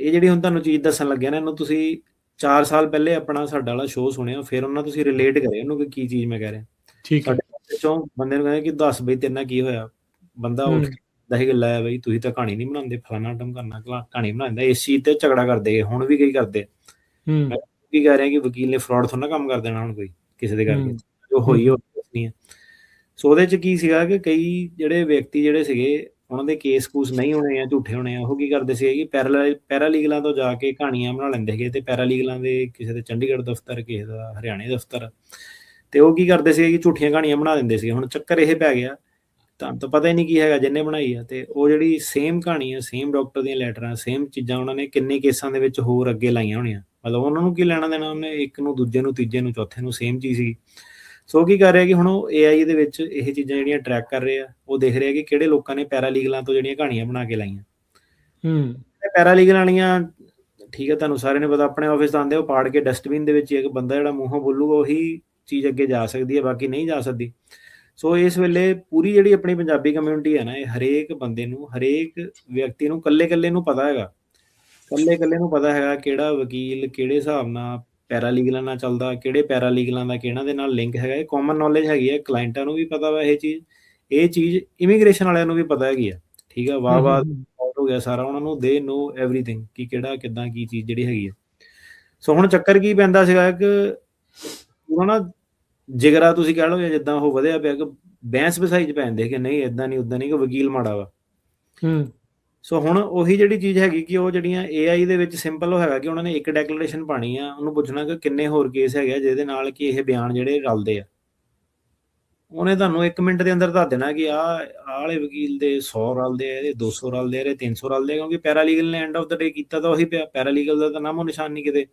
B: ਜਿਹੜੀ ਹੁਣ ਤੁਹਾਨੂੰ ਚੀਜ਼ ਦੱਸਣ ਲੱਗਿਆ ਨਾ, ਇਹਨੂੰ ਤੁਸੀਂ 4 ਸਾਲ ਪਹਿਲੇ ਆਪਣਾ ਸਾਡਾ ਵਾਲਾ ਸ਼ੋਅ ਸੁਣਿਆ, ਫਿਰ ਉਹਨਾਂ ਤੁਸੀਂ ਰਿਲੇਟ ਕਰਿਆ ਉਹਨੂੰ ਕਿ ਕੀ ਚੀਜ਼ ਮੈਂ ਕਹਿ ਰਿਹਾ। ਸਾਡੇ ਚੋਂ ਬੰਦੇ ਨੂੰ ਕਹਿੰਦੇ ਕਿ ਦੱਸ ਬਈ ਤੇਰੇ ਨਾਲ ਕੀ ਹੋਇਆ, ਬੰਦਾ ਉੱਠ ਕੇ ਦੱਸ ਕੇ ਲੈ ਬਈ ਤੁਸੀਂ ਤਾਂ ਕਹਾਣੀ ਨਹੀਂ ਬਣਾਉਂਦੇ, ਫਲਾਣਾ ਟਮ ਕਰਨਾ ਕਹਾਣੀ ਬਣਾਉਂਦਾ, ਇਸ ਚੀਜ਼ ਤੇ ਝਗੜਾ ਕਰਦੇ, ਹੁਣ ਵੀ ਕਈ ਕਰਦੇ। ਕੀ ਕਹਿ ਰਿਹਾ ਕਿ ਵਕੀਲ ਨੇ ਫਰਾਡ ਥੋੜਾ ਕੰਮ ਕਰ ਦੇਣਾ ਹੁਣ ਕੋਈ ਕਿਸੇ ਦੇ ਕਰਕੇ, ਜੋ ਹੋਈ ਨਹੀਂ ਹੈ। ਸੋ ਉਹਦੇ 'ਚ ਕੀ ਸੀਗਾ ਕਿ ਕਈ ਜਿਹੜੇ ਵਿਅਕਤੀ ਜਿਹੜੇ ਸੀਗੇ, ਉਹਨਾਂ ਦੇ ਕੇਸ ਕੂਸ ਨਹੀਂ ਹੋਣੇ ਆ, ਝੂਠੇ ਹੋਣੇ ਆ, ਉਹ ਕੀ ਕਰਦੇ ਸੀਗੇ ਕਿ ਪੈਰਾਲੀਗਲਾਂ ਤੋਂ ਜਾ ਕੇ ਕਹਾਣੀਆਂ ਬਣਾ ਲੈਂਦੇ ਸੀਗੇ। ਤੇ ਪੈਰਾਲੀਗਲਾਂ ਦੇ ਕਿਸੇ ਦੇ ਚੰਡੀਗੜ੍ਹ ਦਫ਼ਤਰ, ਕਿਸੇ ਦਾ ਹਰਿਆਣੇ ਦਫ਼ਤਰ, ਤੇ ਉਹ ਕੀ ਕਰਦੇ ਸੀਗੇ ਕਿ ਝੂਠੀਆਂ ਕਹਾਣੀਆਂ ਬਣਾ ਦਿੰਦੇ ਸੀਗੇ। ਹੁਣ ਚੱਕਰ ਇਹ ਪੈ ਗਿਆ, ਤੁਹਾਨੂੰ ਤਾਂ ਪਤਾ ਹੀ ਨਹੀਂ ਕੀ ਹੈਗਾ ਜਿਹਨੇ ਬਣਾਈ ਆ, ਤੇ ਉਹ ਜਿਹੜੀ ਸੇਮ ਕਹਾਣੀ ਆ, ਸੇਮ ਡਾਕਟਰ ਦੀਆਂ ਲੈਟਰਾਂ, ਸੇਮ ਚੀਜ਼ਾਂ ਉਹਨਾਂ ਨੇ ਕਿੰਨੇ ਕੇਸਾਂ ਦੇ ਵਿੱਚ ਹੋਰ ਅੱਗੇ ਲਾਈਆਂ ਹੋਣੀਆਂ। ਮਤਲਬ ਉਹਨਾਂ ਨੂੰ ਕੀ ਲੈਣਾ ਦੇਣਾ, ਉਹਨੇ ਇੱਕ ਨੂੰ, ਦੂਜੇ ਨੂੰ, ਤੀਜੇ ਨੂੰ, ਚੌਥੇ ਨੂੰ ਸੇਮ ਚੀਜ਼ ਸੀ। ਸੋ ਕੀ ਕਰ ਰਿਹਾ ਕਿ ਹੁਣ ਉਹ AI ਦੇ ਵਿੱਚ ਇਹ ਚੀਜ਼ਾਂ ਜਿਹੜੀਆਂ ਟਰੈਕ ਕਰ ਰਹੇ ਆ, ਉਹ ਦੇਖ ਰਿਹਾ ਕਿ ਕਿਹੜੇ ਲੋਕਾਂ ਨੇ ਪੈਰਾਲੀਗਲਾਂ ਤੋਂ ਜਿਹੜੀਆਂ ਕਹਾਣੀਆਂ ਬਣਾ ਕੇ ਲਾਈਆਂ। ਪੈਰਾਲੀਗਲ ਵਾਲੀਆਂ, ਠੀਕ ਹੈ, ਤੁਹਾਨੂੰ ਸਾਰਿਆਂ ਨੂੰ ਪਤਾ, ਆਪਣੇ ਆਫਿਸ ਤਾਂ ਆਉਂਦੇ ਉਹ ਪਾੜ ਕੇ ਡਸਟਬਿਨ ਦੇ ਵਿੱਚ ਇੱਕ ਬੰਦਾ ਜਿਹੜਾ ਮੂੰਹੋਂ ਬੋਲੂਗਾ ਉਹੀ ਚੀਜ਼ ਅੱਗੇ ਜਾ ਸਕਦੀ ਹੈ, ਬਾਕੀ ਨਹੀਂ ਜਾ ਸਕਦੀ। ਸੋ ਇਸ ਵੇਲੇ ਪੂਰੀ ਜਿਹੜੀ ਆਪਣੀ ਪੰਜਾਬੀ ਕਮਿਊਨਿਟੀ ਹੈ ਨਾ, ਇਹ ਹਰੇਕ ਬੰਦੇ ਨੂੰ, ਹਰੇਕ ਵਿਅਕਤੀ ਨੂੰ ਕੱਲੇ ਨੂੰ ਪਤਾ ਹੈਗਾ, ਕੱਲੇ ਨੂੰ ਪਤਾ ਹੈਗਾ ਕਿਹੜਾ ਵਕੀਲ ਕਿਹੜੇ ਹਿਸਾਬ ਨਾਲ ਪੈਰਾਲੀਗਲਾਂ ਨਾਲ ਚੱਲਦਾ, ਕਿਹੜੇ ਪੈਰਾਲੀਗਲਾਂ ਦਾ ਕਿਹਨਾਂ ਦੇ ਨਾਲ ਲਿੰਕ ਹੈਗਾ। ਇਹ ਕਾਮਨ ਨੌਲੇਜ ਹੈਗੀ ਹੈ, ਕਲਾਇੰਟਾਂ ਨੂੰ ਵੀ ਪਤਾ ਵਾ ਇਹ ਚੀਜ਼ ਇਮੀਗ੍ਰੇਸ਼ਨ ਵਾਲਿਆਂ ਨੂੰ ਵੀ ਪਤਾ ਹੈਗੀ ਆ, ਠੀਕ ਹੈ। ਵਾਹ ਹੋ ਗਿਆ ਸਾਰਾ, ਉਹਨਾਂ ਨੂੰ ਦੇ ਨੋ ਐਵਰੀਥਿੰਗ ਕਿ ਕਿਹੜਾ ਕਿੱਦਾਂ ਕੀ ਚੀਜ਼ ਜਿਹੜੀ ਹੈਗੀ ਆ। ਸੋ ਹੁਣ ਚੱਕਰ ਕੀ ਪੈਂਦਾ ਸੀਗਾ ਕਿ ਉਹਨਾਂ ਨਾ ਜਿਗਰਾ ਤੁਸੀਂ ਕਹਿ ਲਓ ਜਾਂ ਜਿੱਦਾਂ ਉਹ ਵਧਿਆ ਪਿਆ ਕਿ ਬਹਿਸ ਬਸਾਈ 'ਚ ਪੈਂਦੇ ਕਿ ਨਹੀਂ ਇੱਦਾਂ ਨਹੀਂ ਉੱਦਾਂ ਨਹੀਂ, ਕਿ ਵਕੀਲ ਮਾੜਾ ਵਾ। ਸੋ ਹੁਣ ਉਹੀ ਜਿਹੜੀ ਚੀਜ਼ ਹੈਗੀ ਕਿ ਉਹ ਜਿਹੜੀਆਂ AI ਦੇ ਵਿੱਚ ਸਿੰਪਲ ਉਹ ਹੈਗਾ ਕਿ ਉਹਨਾਂ ਨੇ ਇੱਕ ਡੈਕਲਰੇਸ਼ਨ ਪਾਣੀ ਆ, ਉਹਨੂੰ ਪੁੱਛਣਾ ਕਿ ਕਿੰਨੇ ਹੋਰ ਕੇਸ ਹੈਗੇ ਆ ਜਿਹਦੇ ਨਾਲ ਕਿ ਇਹ ਬਿਆਨ ਜਿਹੜੇ ਰਲਦੇ ਆ। ਉਹਨੇ ਤੁਹਾਨੂੰ 1 ਮਿੰਟ ਦੇ ਅੰਦਰ ਦੱਸ ਦੇਣਾ ਕਿ ਵਾਲੇ ਵਕੀਲ ਦੇ 100 ਰਲਦੇ ਆ, ਇਹਦੇ 200 ਰਲਦੇ ਆ, ਇਹਦੇ 300 ਰਲਦੇ ਆ, ਕਿਉਂਕਿ ਪੈਰਾਲੀਗਲ ਨੇ ਐਂਡ ਆਫ ਦਾ ਡੇ ਕੀਤਾ ਤਾਂ ਉਹੀ ਪਿਆ, ਪੈਰਾਲੀਗਲ ਦਾ ਤਾਂ ਨਾਮੋ ਨਿਸ਼ਾਨ ਨਹੀਂ ਕਿਤੇ।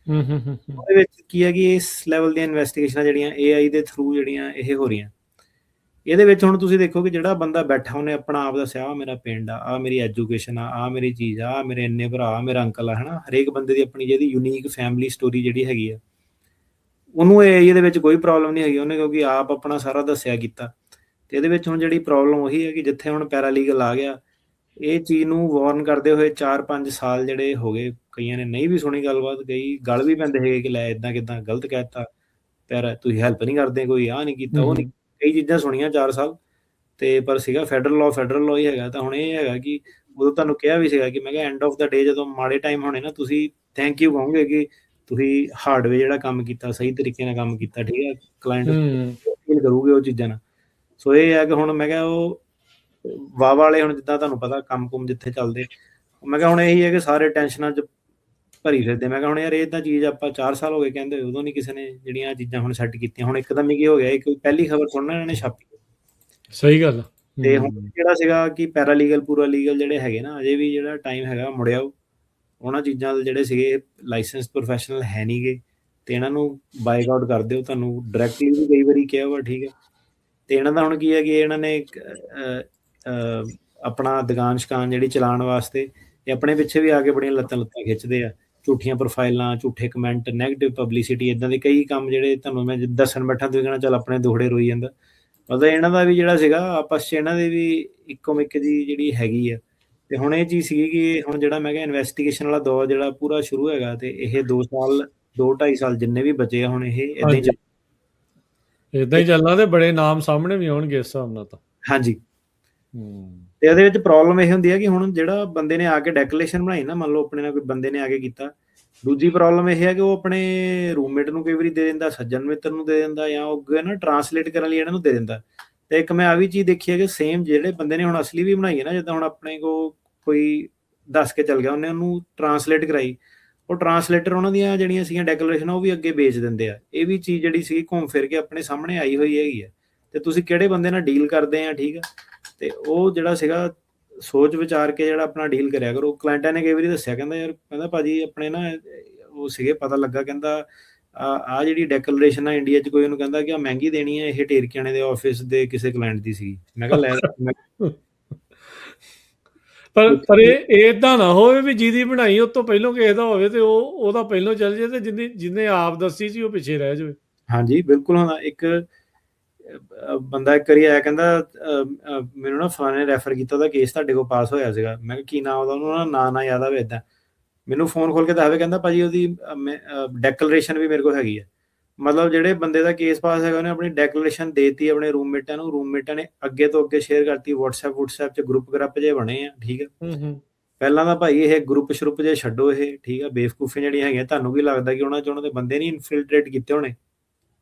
B: ਉਹਦੇ ਵਿੱਚ ਕੀ ਹੈ ਕਿ ਇਸ ਲੈਵਲ ਦੀਆਂ ਇਨਵੈਸਟੀਗੇਸ਼ਨਾਂ ਜਿਹੜੀਆਂ AI ਦੇ ਥਰੂ ਜਿਹੜੀਆਂ ਇਹ ਹੋ ਰਹੀਆਂ, ਇਹਦੇ ਵਿੱਚ ਹੁਣ ਤੁਸੀਂ ਦੇਖੋ ਕਿ ਜਿਹੜਾ ਬੰਦਾ ਬੈਠਾ ਉਹਨੇ ਆਪਣਾ ਆਪ ਦੱਸਿਆ ਆਹ ਮੇਰਾ ਪਿੰਡ ਆ ਮੇਰੀ ਐਜੂਕੇਸ਼ਨ ਆ ਮੇਰੀ ਚੀਜ਼ ਆ ਮੇਰੇ ਇੰਨੇ ਭਰਾ ਮੇਰਾ ਅੰਕਲ ਆ ਹਨਾ ਹਰੇਕ ਬੰਦੇ ਦੀ ਆਪਣੀ ਜਿਹਦੀ ਯੂਨੀਕ ਫੈਮਿਲੀ ਸਟੋਰੀ ਜਿਹੜੀ ਹੈਗੀ ਆ ਉਹਨੂੰ ਇਹਦੇ ਵਿੱਚ ਕੋਈ ਪ੍ਰੋਬਲਮ ਨਹੀਂ ਹੈਗੀ ਉਹਨੇ ਕਿਉਂਕਿ ਆਪ ਆਪਣਾ ਸਾਰਾ ਦੱਸਿਆ ਕੀਤਾ ਤੇ ਇਹਦੇ ਵਿੱਚ ਹੁਣ ਜਿਹੜੀ ਪ੍ਰੋਬਲਮ ਉਹੀ ਹੈ ਕਿ ਜਿੱਥੇ ਹੁਣ ਪੈਰਾਲੀਗਲ ਆ ਗਿਆ ਇਹ ਚੀਜ਼ ਨੂੰ ਵਾਰਨ ਕਰਦੇ ਹੋਏ 4-5 ਸਾਲ ਜਿਹੜੇ ਹੋ ਗਏ ਕਈਆਂ ਨੇ ਨਹੀਂ ਵੀ ਸੁਣੀ ਗੱਲਬਾਤ ਕਈ ਗੱਲ ਵੀ ਪੈਂਦੇ ਹੈਗੇ ਕਿ ਲੈ ਇਦਾਂ ਕਿਦਾਂ ਗਲਤ ਕਹਿਤਾ ਪਰ ਤੁਸੀਂ ਹੈਲਪ ਨਹੀਂ ਕਰਦੇ ਕੋਈ ਆਹ ਨਹੀਂ ਕੀਤਾ ਉਹ ਨਹੀਂ ਕਈ ਚੀਜ਼ਾਂ ਸੁਣੀਆਂ 4 ਸਾਲ ਤੇ ਪਰ ਸੀਗਾ ਫੈਡਰਲ ਲਾਅ ਹੀ ਹੈਗਾ ਤਾਂ ਹੁਣ ਇਹ ਹੈਗਾ ਕਿ ਉਦੋਂ ਤੁਹਾਨੂੰ ਕਿਹਾ ਵੀ ਸੀਗਾ ਕਿ ਮੈਂ ਕਿਹਾ ਐਂਡ ਆਫ ਦਾ ਡੇ ਜਦੋਂ ਮਾੜੇ ਟਾਈਮ ਹੋਣੇ ਨਾ ਤੁਸੀਂ ਥੈਂਕ ਯੂ ਕਹੋਗੇ ਕਿ ਤੁਸੀਂ ਹਾਰਡਵੇ ਜਿਹੜਾ ਕੰਮ ਕੀਤਾ ਸਹੀ ਤਰੀਕੇ ਨਾਲ ਕੰਮ ਕੀਤਾ ਠੀਕ ਹੈ ਕਲਾਇੰਟ ਫੀਲ ਕਰੂਗੇ ਉਹ ਚੀਜ਼ਾਂ ਨਾਲ ਸੋ ਇਹ ਹੈ ਕਿ ਹੁਣ ਮੈਂ ਕਿਹਾ ਉਹ ਵਾਹ ਵਾਲੇ ਹੁਣ ਜਿੱਦਾਂ ਤੁਹਾਨੂੰ ਪਤਾ ਕੰਮ ਕੁਮ ਜਿੱਥੇ ਚੱਲਦੇ ਮੈਂ ਕਿਹਾ ਹੁਣ ਇਹੀ ਹੈ ਕਿ ਸਾਰੇ ਟੈਨਸ਼ਨਾਂ 'ਚ ਭਰੀ ਫਿਰਦੇ ਮੈਂ ਕਿਹਾ ਹੁਣ ਯਾਰ ਇਹ ਤਾਂ ਚੀਜ਼ ਆਪਾਂ 4 ਸਾਲ ਹੋ ਗਏ ਕਹਿੰਦੇ ਉਦੋਂ ਨਹੀਂ ਕਿਸੇ ਨੇ ਜਿਹੜੀਆਂ ਚੀਜ਼ਾਂ ਹੁਣ ਸੈੱਟ ਕੀਤੀਆਂ ਹੁਣ ਇੱਕਦਮ ਹੀ ਕੀ ਹੋ ਗਿਆ ਇੱਕ ਪਹਿਲੀ ਖਬਰ ਸੁਣਨਾ ਇਹਨਾਂ ਨੇ ਛਾਪੀ
A: ਸਹੀ ਗੱਲ
B: ਤੇ ਹੁਣ ਜਿਹੜਾ ਸੀਗਾ ਕਿ ਪੈਰਾਲੀਗਲ ਪੂਰਾ ਲੀਗਲ ਜਿਹੜੇ ਹੈਗੇ ਨਾ ਅਜੇ ਵੀ ਜਿਹੜਾ ਟਾਈਮ ਹੈਗਾ ਮੁੜਿਆ ਉਹਨਾਂ ਚੀਜ਼ਾਂ ਦੇ ਜਿਹੜੇ ਸੀਗੇ ਲਾਇਸੈਂਸ ਪ੍ਰੋਫੈਸ਼ਨਲ ਹੈ ਨਹੀਂਗੇ ਤੇ ਇਹਨਾਂ ਨੂੰ ਬਾਈਕ ਆਊਟ ਕਰ ਦਿਓ ਤੁਹਾਨੂੰ ਡਾਇਰੈਕਟਲੀ ਵੀ ਕਈ ਵਾਰੀ ਕਿਹਾ ਵਾ ਠੀਕ ਹੈ ਤੇ ਇਹਨਾਂ ਦਾ ਹੁਣ ਕੀ ਹੈ ਕਿ ਇਹਨਾਂ ਨੇ ਆਪਣਾ ਦੁਕਾਨ ਸ਼ਕਾਨ ਜਿਹੜੀ ਚਲਾਉਣ ਵਾਸਤੇ ਇਹ ਆਪਣੇ ਪਿੱਛੇ ਵੀ ਆ ਕੇ ਬੜੀਆਂ ਲੱਤਾਂ ਖਿੱਚਦੇ ਆ ਝੂਠੀਆਂ ਪ੍ਰੋਫਾਈਲਾਂ ਝੂਠੇ ਕਮੈਂਟ ਨੈਗੇਟਿਵ ਪਬਲਿਸਿਟੀ ਇਦਾਂ ਦੇ ਕਈ ਕੰਮ ਜਿਹੜੇ ਤੁਹਾਨੂੰ ਮੈਂ ਦੱਸਣ ਬੈਠਾ ਤੁਸੀਂ ਕਹਿਣਾ ਚੱਲ ਆਪਣੇ ਦੁਖੜੇ ਰੋਈ ਜਾਂਦਾ ਮਤਲਬ ਇਹਨਾਂ ਦਾ ਵੀ ਜਿਹੜਾ ਸੀਗਾ ਆਪਸ 'ਚ ਇਹਨਾਂ ਦੇ ਵੀ ਇੱਕੋ ਇੱਕ ਦੀ ਜਿਹੜੀ ਹੈਗੀ ਆ ਤੇ ਹੁਣ ਇਹ ਚੀਜ਼ ਸੀਗੀ ਕਿ ਹੁਣ ਜਿਹੜਾ ਮੈਂ ਕਿਹਾ ਇਨਵੈਸਟੀਗੇਸ਼ਨ ਵਾਲਾ ਦੌਰ ਜਿਹੜਾ ਪੂਰਾ ਸ਼ੁਰੂ ਹੈਗਾ ਤੇ ਇਹ 2-2.5 ਸਾਲ ਜਿੰਨੇ ਵੀ ਬਚੇ ਆ ਹੁਣ ਇਹ ਇਦਾਂ
A: ਹੀ ਚੱਲਣਾ ਤੇ ਬੜੇ ਨਾਮ ਸਾਹਮਣੇ ਵੀ ਆਉਣਗੇ ਇਸ ਹਿਸਾਬ ਨਾਲ ਤਾਂ
B: ਹਾਂਜੀ ਤੇ ਇਹਦੇ ਵਿੱਚ ਪ੍ਰੋਬਲਮ ਇਹ ਹੁੰਦੀ ਹੈ ਕਿ ਹੁਣ ਜਿਹੜਾ ਬੰਦੇ ਨੇ ਆ ਕੇ ਡੈਕਲੇਰੇਸ਼ਨ ਬਣਾਈ ਨਾ ਮੰਨ ਲਓ ਆਪਣੇ ਨਾਲ ਕੋਈ ਬੰਦੇ ਨੇ ਆ ਕੇ ਕੀਤਾ ਦੂਜੀ ਪ੍ਰੋਬਲਮ ਇਹ ਹੈ ਕਿ ਉਹ ਆਪਣੇ ਰੂਮਮੇਟ ਨੂੰ ਕਈ ਵਾਰੀ ਦੇ ਦਿੰਦਾ ਸੱਜਣ ਮਿੱਤਰ ਨੂੰ ਦੇ ਦਿੰਦਾ ਜਾਂ ਉਹ ਨਾ ਟਰਾਂਸਲੇਟ ਕਰਨ ਲਈ ਇਹਨਾਂ ਨੂੰ ਦੇ ਦਿੰਦਾ ਤੇ ਇੱਕ ਮੈਂ ਆ ਵੀ ਚੀਜ਼ ਦੇਖੀ ਹੈ ਕਿ ਸੇਮ ਜਿਹੜੇ ਬੰਦੇ ਨੇ ਹੁਣ ਅਸਲੀ ਵੀ ਬਣਾਈ ਹੈ ਨਾ ਜਿੱਦਾਂ ਹੁਣ ਆਪਣੇ ਕੋ ਕੋਈ ਦੱਸ ਕੇ ਚੱਲ ਗਿਆ ਉਹਨੇ ਉਹਨੂੰ ਟਰਾਂਸਲੇਟ ਕਰਾਈ ਉਹ ਟਰਾਂਸਲੇਟਰ ਉਹਨਾਂ ਦੀਆਂ ਜਿਹੜੀਆਂ ਸੀਗੀਆਂ ਡੈਕਲੇਰੇਸ਼ਨ ਉਹ ਵੀ ਅੱਗੇ ਵੇਚ ਦਿੰਦੇ ਆ ਇਹ ਵੀ ਚੀਜ਼ ਜਿਹੜੀ ਸੀ ਘੁੰਮ ਫਿਰ ਕੇ ਆਪਣੇ ਸਾਹਮਣੇ ਆਈ ਹੋਈ ਹੈਗੀ ਹੈ ਤੇ ਤੁਸੀਂ ਕਿਹੜੇ ਬੰਦੇ ਨਾਲ ਡੀਲ ਕਰਦੇ ਆ ਠੀਕ ਆ ਤੇ ਉਹ ਜਿਹੜਾ ਸੀਗਾ ਸੋਚ ਵਿਚਾਰ ਕੇ ਜਿਹੜਾ ਆਪਣਾ ਡੀਲ ਕਰਿਆ ਕਰੋ ਕਲਾਇੰਟਾਂ ਨੇ ਕਈ ਵਾਰੀ ਦੱਸਿਆ ਕਹਿੰਦਾ ਯਾਰ ਕਹਿੰਦਾ ਭਾਜੀ ਆਪਣੇ ਨਾ ਉਹ ਸੀਗੇ ਪਤਾ ਲੱਗਾ ਕਹਿੰਦਾ ਆ ਜਿਹੜੀ ਡੈਕਲੇਰੇਸ਼ਨ ਆ ਇੰਡੀਆ 'ਚ ਕੋਈ ਉਹਨੂੰ ਕਹਿੰਦਾ ਕਿ ਆ ਮਹਿੰਗੀ ਦੇਣੀ ਹੈ ਇਹ ਢੇਰਕਿਆਣੇ ਦੇ ਆਫਿਸ ਦੇ ਕਿਸੇ ਕਲਾਇੰਟ ਦੀ ਸੀਗੀ ਮੈਂ ਕਿਹਾ ਲੈ
A: ਪਰ ਇਹ ਇਦਾਂ ਨਾ ਹੋਵੇ ਵੀ ਜਿਹਦੀ ਬਣਾਈ ਉਹ ਤੋਂ ਪਹਿਲਾਂ ਕਿਸੇ ਦਾ ਹੋਵੇ ਤੇ ਉਹਦਾ ਪਹਿਲਾਂ ਚੱਲ ਜਾਏ ਤੇ ਜਿਹਨੇ ਆਪ ਦੱਸੀ ਸੀ ਉਹ ਪਿੱਛੇ ਰਹਿ ਜਾਵੇ
B: ਹਾਂਜੀ ਬਿਲਕੁਲ ਹੁੰਦਾ ਇੱਕ ਬੰਦਾ ਇੱਕ ਵਾਰੀ ਆਇਆ ਕਹਿੰਦਾ ਮੈਨੂੰ ਨਾ ਫਲਾਣੇ ਰੈਫਰ ਕੀਤਾ ਉਹਦਾ ਕੇਸ ਤੁਹਾਡੇ ਕੋਲ ਪਾਸ ਹੋਇਆ ਸੀਗਾ ਮੈਂ ਕਿਹਾ ਕੀ ਨਾਮ ਉਹਦਾ ਉਹਨੂੰ ਨਾ ਯਾਦ ਆਵੇ ਏਦਾਂ ਮੈਨੂੰ ਫੋਨ ਖੋਲ ਕੇ ਦੱਸਵੇ ਕਹਿੰਦਾ ਭਾਜੀ ਉਹਦੀ ਡੈਕਲੇਰੇਸ਼ਨ ਵੀ ਮੇਰੇ ਕੋਲ ਹੈਗੀ ਹੈ ਮਤਲਬ ਜਿਹੜੇ ਬੰਦੇ ਦਾ ਕੇਸ ਪਾਸ ਹੈਗਾ ਉਹਨੇ ਆਪਣੀ ਡੈਕਲੇਰੇਸ਼ਨ ਦੇਤੀ ਆਪਣੇ ਰੂਮਮੇਟਾਂ ਨੇ ਅੱਗੇ ਤੋਂ ਅੱਗੇ ਸ਼ੇਅਰ ਕਰਤੀ WhatsApp 'ਚ ਗਰੁੱਪ ਜੇ ਬਣੇ ਆ ਠੀਕ ਹੈ ਪਹਿਲਾਂ ਤਾਂ ਭਾਈ ਇਹ ਗਰੁੱਪ ਜੇ ਛੱਡੋ ਇਹ ਠੀਕ ਆ ਬੇਵਕੂਫੀਆਂ ਜਿਹੜੀਆਂ ਹੈਗੀਆਂ ਤੁਹਾਨੂੰ ਕੀ ਲੱਗਦਾ ਕਿ ਉਹਨਾਂ ਦੇ ਬੰਦੇ ਨਹੀਂ ਇਨਫਿਲਟਰੇਟ ਕੀਤੇ ਹੋਣੇ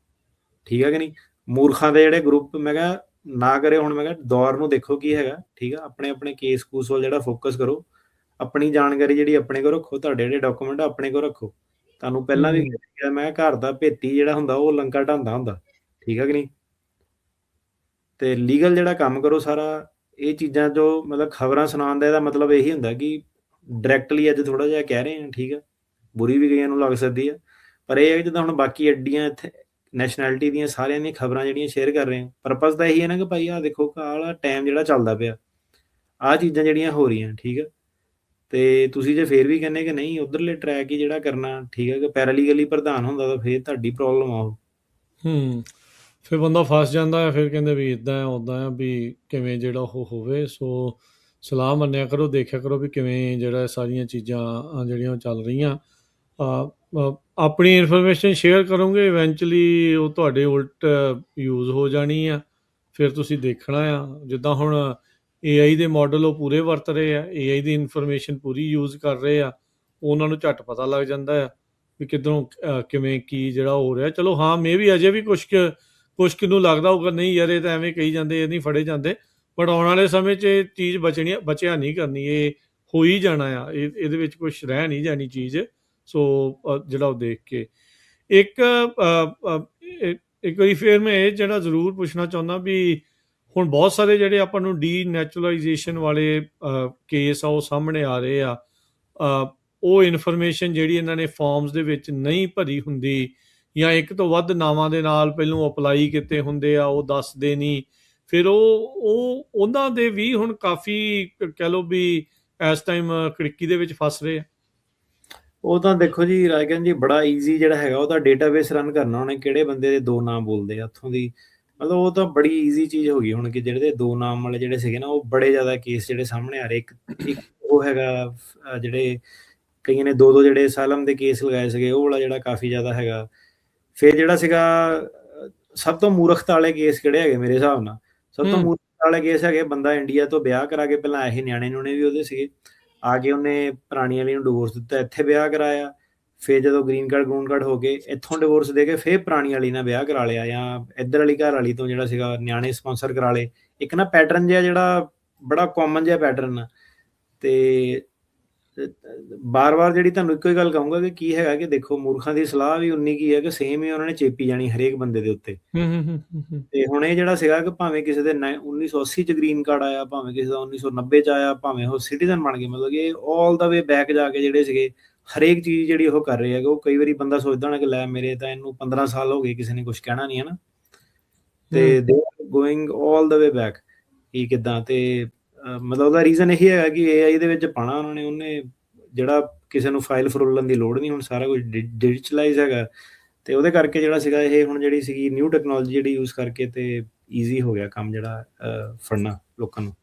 B: ਠੀਕ ਆ ਕਿ ਨਹੀਂ ਮੂਰਖਾਂ ਦੇ ਜਿਹੜੇ ਗਰੁੱਪ ਮੈਂ ਕਿਹਾ ਨਾ ਕਰੇ ਹੁਣ ਮੈਂ ਕਿਹਾ ਦੌਰ ਨੂੰ ਦੇਖੋ ਕੀ ਹੈਗਾ ਠੀਕ ਆ ਆਪਣੇ ਕੇਸ ਕੂਸ ਵੱਲ ਜਿਹੜਾ ਫੋਕਸ ਕਰੋ ਆਪਣੀ ਜਾਣਕਾਰੀ ਜਿਹੜੀ ਆਪਣੇ ਕੋਲ ਰੱਖੋ ਤੁਹਾਡੇ ਜਿਹੜੇ ਡਾਕੂਮੈਂਟ ਆਪਣੇ ਕੋਲ ਰੱਖੋ ਤੁਹਾਨੂੰ ਪਹਿਲਾਂ ਵੀ ਮੈਂ ਘਰ ਦਾ ਭੇਤੀ ਜਿਹੜਾ ਹੁੰਦਾ ਉਹ ਲੰਕਾ ਢਾਂਦਾ ਹੁੰਦਾ ਠੀਕ ਆ ਕਿ ਨਹੀਂ ਤੇ ਲੀਗਲ ਜਿਹੜਾ ਕੰਮ ਕਰੋ ਸਾਰਾ ਇਹ ਚੀਜ਼ਾਂ ਜੋ ਮਤਲਬ ਖਬਰਾਂ ਸੁਣਾਉਣ ਦਾ ਇਹਦਾ ਮਤਲਬ ਇਹੀ ਹੁੰਦਾ ਕਿ ਡਾਇਰੈਕਟਲੀ ਅੱਜ ਥੋੜਾ ਜਿਹਾ ਕਹਿ ਰਹੇ ਹਾਂ ਠੀਕ ਆ ਬੁਰੀ ਵੀ ਕਈਆਂ ਨੂੰ ਲੱਗ ਸਕਦੀ ਆ ਪਰ ਇਹ ਹੈ ਕਿ ਜਿੱਦਾਂ ਹੁਣ ਬਾਕੀ ਅੱਡੀਆਂ ਇੱਥੇ ਨੈਸ਼ਨੈਲਿਟੀ ਦੀਆਂ ਸਾਰਿਆਂ ਦੀਆਂ ਖਬਰਾਂ ਜਿਹੜੀਆਂ ਸ਼ੇਅਰ ਕਰ ਰਹੇ ਹਾਂ ਪਰਪਸ ਤਾਂ ਇਹੀ ਹੈ ਨਾ ਕਿ ਭਾਈ ਆਹ ਦੇਖੋ ਆਹ ਟਾਈਮ ਜਿਹੜਾ ਚੱਲਦਾ ਪਿਆ ਆਹ ਚੀਜ਼ਾਂ ਜਿਹੜੀਆਂ ਹੋ ਰਹੀਆਂ ਠੀਕ ਆ ਤੇ ਤੁਸੀਂ ਜੇ ਫੇਰ ਵੀ ਕਹਿੰਦੇ ਕਿ ਨਹੀਂ ਉਧਰਲੇ ਟਰੈਕ ਹੀ ਜਿਹੜਾ ਕਰਨਾ ਠੀਕ ਹੈ ਕਿ ਪੈਰਾਲੀਗਲੀ ਪ੍ਰਧਾਨ ਹੁੰਦਾ ਤਾਂ ਫੇਰ ਤੁਹਾਡੀ ਪ੍ਰੋਬਲਮ ਆ ਉਹ
A: ਫਿਰ ਬੰਦਾ ਫਸ ਜਾਂਦਾ ਹੈ ਫਿਰ ਕਹਿੰਦੇ ਵੀ ਇਦਾਂ ਉਦਾਂ ਆ ਵੀ ਕਿਵੇਂ ਜਿਹੜਾ ਉਹ ਹੋਵੇ ਸੋ ਸਲਾਹ ਮੰਨਿਆ ਕਰੋ ਦੇਖਿਆ ਕਰੋ ਵੀ ਕਿਵੇਂ ਜਿਹੜਾ ਸਾਰੀਆਂ ਚੀਜ਼ਾਂ ਜਿਹੜੀਆਂ ਚੱਲ ਰਹੀਆਂ ਆਪਣੀ ਇਨਫੋਰਮੇਸ਼ਨ ਸ਼ੇਅਰ ਕਰੋਗੇ ਇਵੈਂਚੁਅਲੀ ਉਹ ਤੁਹਾਡੇ ਉਲਟ ਯੂਜ਼ ਹੋ ਜਾਣੀ ਆ ਫਿਰ ਤੁਸੀਂ ਦੇਖਣਾ ਆ ਜਿੱਦਾਂ ਹੁਣ AI ਦੇ ਮਾਡਲ ਉਹ ਪੂਰੇ ਵਰਤ ਰਹੇ ਆ AI ਦੀ ਇਨਫੋਰਮੇਸ਼ਨ ਪੂਰੀ ਯੂਜ਼ ਕਰ ਰਹੇ ਆ ਉਹਨਾਂ ਨੂੰ ਝੱਟ ਪਤਾ ਲੱਗ ਜਾਂਦਾ ਆ ਵੀ ਕਿੱਧਰੋਂ ਕਿਵੇਂ ਕੀ ਜਿਹੜਾ ਹੋ ਰਿਹਾ ਚਲੋ ਹਾਂ ਮੇ ਵੀ ਅਜੇ ਵੀ ਕੁਛ ਨੂੰ ਲੱਗਦਾ ਹੋਊਗਾ ਨਹੀਂ ਯਾਰ ਇਹ ਤਾਂ ਐਵੇਂ ਕਹੀ ਜਾਂਦੇ ਇਹ ਨਹੀਂ ਫੜੇ ਜਾਂਦੇ ਬਟ ਆਉਣ ਵਾਲੇ ਸਮੇਂ 'ਚ ਇਹ ਚੀਜ਼ ਬਚਿਆ ਨਹੀਂ ਕਰਨੀ ਇਹ ਹੋ ਹੀ ਜਾਣਾ ਆ ਇਹਦੇ ਵਿੱਚ ਕੁਛ ਰਹਿ ਨਹੀਂ ਜਾਣੀ ਚੀਜ਼ ਸੋ ਜਿਹੜਾ ਉਹ ਦੇਖ ਕੇ ਇੱਕ ਵਾਰੀ ਫਿਰ ਮੈਂ ਇਹ ਜਿਹੜਾ ਜ਼ਰੂਰ ਪੁੱਛਣਾ ਚਾਹੁੰਦਾ ਵੀ ਹੁਣ ਬਹੁਤ ਸਾਰੇ ਜਿਹੜੇ ਆਪਾਂ ਨੂੰ ਡੀਨੈਚੁਰਲਾਈਜੇਸ਼ਨ ਵਾਲੇ ਕੇਸ ਆ ਉਹ ਸਾਹਮਣੇ ਆ ਰਹੇ ਆ ਉਹ ਇਨਫੋਰਮੇਸ਼ਨ ਜਿਹੜੀ ਇਹਨਾਂ ਨੇ ਫਾਰਮਸ ਦੇ ਵਿੱਚ ਨਹੀਂ ਭਰੀ ਹੁੰਦੀ ਜਾਂ ਇੱਕ ਤੋਂ ਵੱਧ ਨਾਵਾਂ ਦੇ ਨਾਲ ਪਹਿਲੋਂ ਅਪਲਾਈ ਕੀਤੇ ਹੁੰਦੇ ਆ ਉਹ ਦੱਸਦੇ ਨਹੀਂ ਫਿਰ ਉਹ ਉਹਨਾਂ ਦੇ ਵੀ ਹੁਣ ਕਾਫੀ ਕਹਿ ਲਓ ਵੀ ਇਸ ਟਾਈਮ ਕੜਿੱਕੀ ਦੇ ਵਿੱਚ ਫਸ ਰਹੇ ਆ।
B: ਉਹ ਤਾਂ ਦੇਖੋ ਜੀ ਰਾਜਕਰਨ ਜੀ, ਬੜਾ ਈਜ਼ੀ ਜਿਹੜਾ ਹੈਗਾ ਉਹ ਤਾਂ ਡੇਟਾਬੇਸ ਰਨ ਕਰਨਾ, ਉਹਨੇ ਕਿਹੜੇ ਬੰਦੇ ਦੇ 2 ਨਾਮ ਬੋਲਦੇ ਆ ਉੱਥੋਂ ਦੀ, ਮਤਲਬ ਉਹ ਤਾਂ ਬੜੀ ਈਜ਼ੀ ਚੀਜ਼ ਹੋ ਗਈ ਹੁਣ, ਕਿ ਜਿਹੜੇ 2 ਨਾਮ ਵਾਲੇ ਜਿਹੜੇ ਸੀਗੇ ਨਾ, ਉਹ ਬੜੇ ਜ਼ਿਆਦਾ ਕੇਸ ਜਿਹੜੇ ਸਾਹਮਣੇ ਆ ਰਹੇ। ਇੱਕ ਉਹ ਹੈਗਾ ਜਿਹੜੇ ਕਈਆਂ ਨੇ 2-2 ਜਿਹੜੇ ਅਸਾਲਮ ਦੇ ਕੇਸ ਲਗਾਏ ਸੀਗੇ, ਉਹ ਵਾਲਾ ਜਿਹੜਾ ਕਾਫੀ ਜ਼ਿਆਦਾ ਹੈਗਾ। ਫਿਰ ਜਿਹੜਾ ਸੀਗਾ ਸਭ ਤੋਂ ਮੂਰਖਤਾ ਵਾਲੇ ਕੇਸ ਕਿਹੜੇ ਹੈਗੇ ਮੇਰੇ ਹਿਸਾਬ ਨਾਲ, ਸਭ ਤੋਂ ਮੂਰਖਤਾ ਵਾਲੇ ਕੇਸ ਹੈਗੇ, ਬੰਦਾ ਇੰਡੀਆ ਤੋਂ ਵਿਆਹ ਕਰਾ ਕੇ, ਪਹਿਲਾਂ ਇਹ ਨਿਆਣੇ ਨੂਣੇ ਵੀ ਉਹਦੇ ਸੀਗੇ, ਆ ਕੇ ਉਹਨੇ ਪੁਰਾਣੀ ਵਾਲੀ ਨੂੰ ਡਿਵੋਰਸ ਦਿੱਤਾ, ਇੱਥੇ ਵਿਆਹ ਕਰਾਇਆ, ਫਿਰ ਜਦੋਂ ਗ੍ਰੀਨ ਕਾਰਡ ਹੋ ਗਏ, ਇੱਥੋਂ ਡਿਵੋਰਸ ਦੇ ਕੇ ਫਿਰ ਪੁਰਾਣੀ ਵਾਲੀ ਨਾਲ ਵਿਆਹ ਕਰਾ ਲਿਆ, ਜਾਂ ਇੱਧਰ ਵਾਲੀ ਘਰ ਵਾਲੀ ਤੋਂ ਜਿਹੜਾ ਸੀਗਾ ਨਿਆਣੇ ਸਪਾਂਸਰ ਕਰਾ ਲਏ। ਇੱਕ ਨਾ ਪੈਟਰਨ ਜਿਹਾ ਜਿਹੜਾ ਬੜਾ ਕਾਮਨ ਜਿਹਾ ਪੈਟਰਨ ਆ। ਤੇ ਬਾਰ-ਬਾਰ ਜਿਹੜੀ ਤੁਹਾਨੂੰ ਇੱਕੋ ਹੀ ਗੱਲ ਕਹੂੰਗਾ ਕਿ ਕੀ ਹੈਗਾ, ਕਿ ਦੇਖੋ ਮੂਰਖਾਂ ਦੀ ਸਲਾਹ ਵੀ ਉਨੀ ਕੀ ਹੈ ਕਿ ਸੇਮ ਹੀ ਉਹਨਾਂ ਨੇ ਚੇਪੀ ਜਾਣੀ ਹਰੇਕ ਬੰਦੇ ਦੇ ਉੱਤੇ। ਤੇ ਹੁਣ ਇਹ ਜਿਹੜਾ ਸੀਗਾ ਕਿ ਭਾਵੇਂ ਕਿਸੇ ਦੇ 1980 ਚ ਗ੍ਰੀਨ ਕਾਰਡ ਆਇਆ, ਭਾਵੇਂ ਕਿਸੇ ਦਾ 1990 ਚ ਆਇਆ, ਭਾਵੇਂ ਉਹ ਸਿਟੀਜ਼ਨ ਬਣ ਗਏ, ਮਤਲਬ ਕਿ ਆਲ ਦਾ ਵੇ ਬੈਕ ਜਾ ਕੇ ਜਿਹੜੇ ਸੀਗੇ ਹਰੇਕ ਚੀਜ਼ ਜਿਹੜੀ ਉਹ ਕਰ ਰਹੇ ਹੈਗੇ। ਉਹ ਕਈ ਵਾਰੀ ਬੰਦਾ ਸੋਚਦਾ ਹੋਣਾ ਕਿ ਲੈ ਮੇਰੇ ਤਾਂ ਇਹਨੂੰ 15 ਸਾਲ ਹੋ ਗਏ, ਕਿਸੇ ਨੇ ਕੁਝ ਕਹਿਣਾ ਨਹੀਂ, ਹੈ ਨਾ। ਤੇ they are going all the way back ਕੀ ਕਿੱਦਾਂ। ਤੇ ਮਤਲਬ ਉਹਦਾ ਰੀਜ਼ਨ ਇਹੀ ਹੈਗਾ ਕਿ AI ਦੇ ਵਿੱਚ ਪਾਣਾ ਉਹਨਾਂ ਨੇ, ਉਹਨੇ ਜਿਹੜਾ ਕਿਸੇ ਨੂੰ ਫਾਈਲ ਫਰੋਲਣ ਦੀ ਲੋੜ ਨਹੀਂ, ਹੁਣ ਸਾਰਾ ਕੁਝ ਡਿਜੀਟਲਾਈਜ਼ ਹੈਗਾ। ਤੇ ਉਹਦੇ ਕਰਕੇ ਜਿਹੜਾ ਸੀਗਾ ਇਹ ਹੁਣ ਜਿਹੜੀ ਸੀਗੀ ਨਿਊ ਟੈਕਨੋਲੋਜੀ ਜਿਹੜੀ ਯੂਜ਼ ਕਰਕੇ ਤੇ ਈਜ਼ੀ ਹੋ ਗਿਆ ਕੰਮ ਜਿਹੜਾ ਫੜਨਾ ਲੋਕਾਂ ਨੂੰ।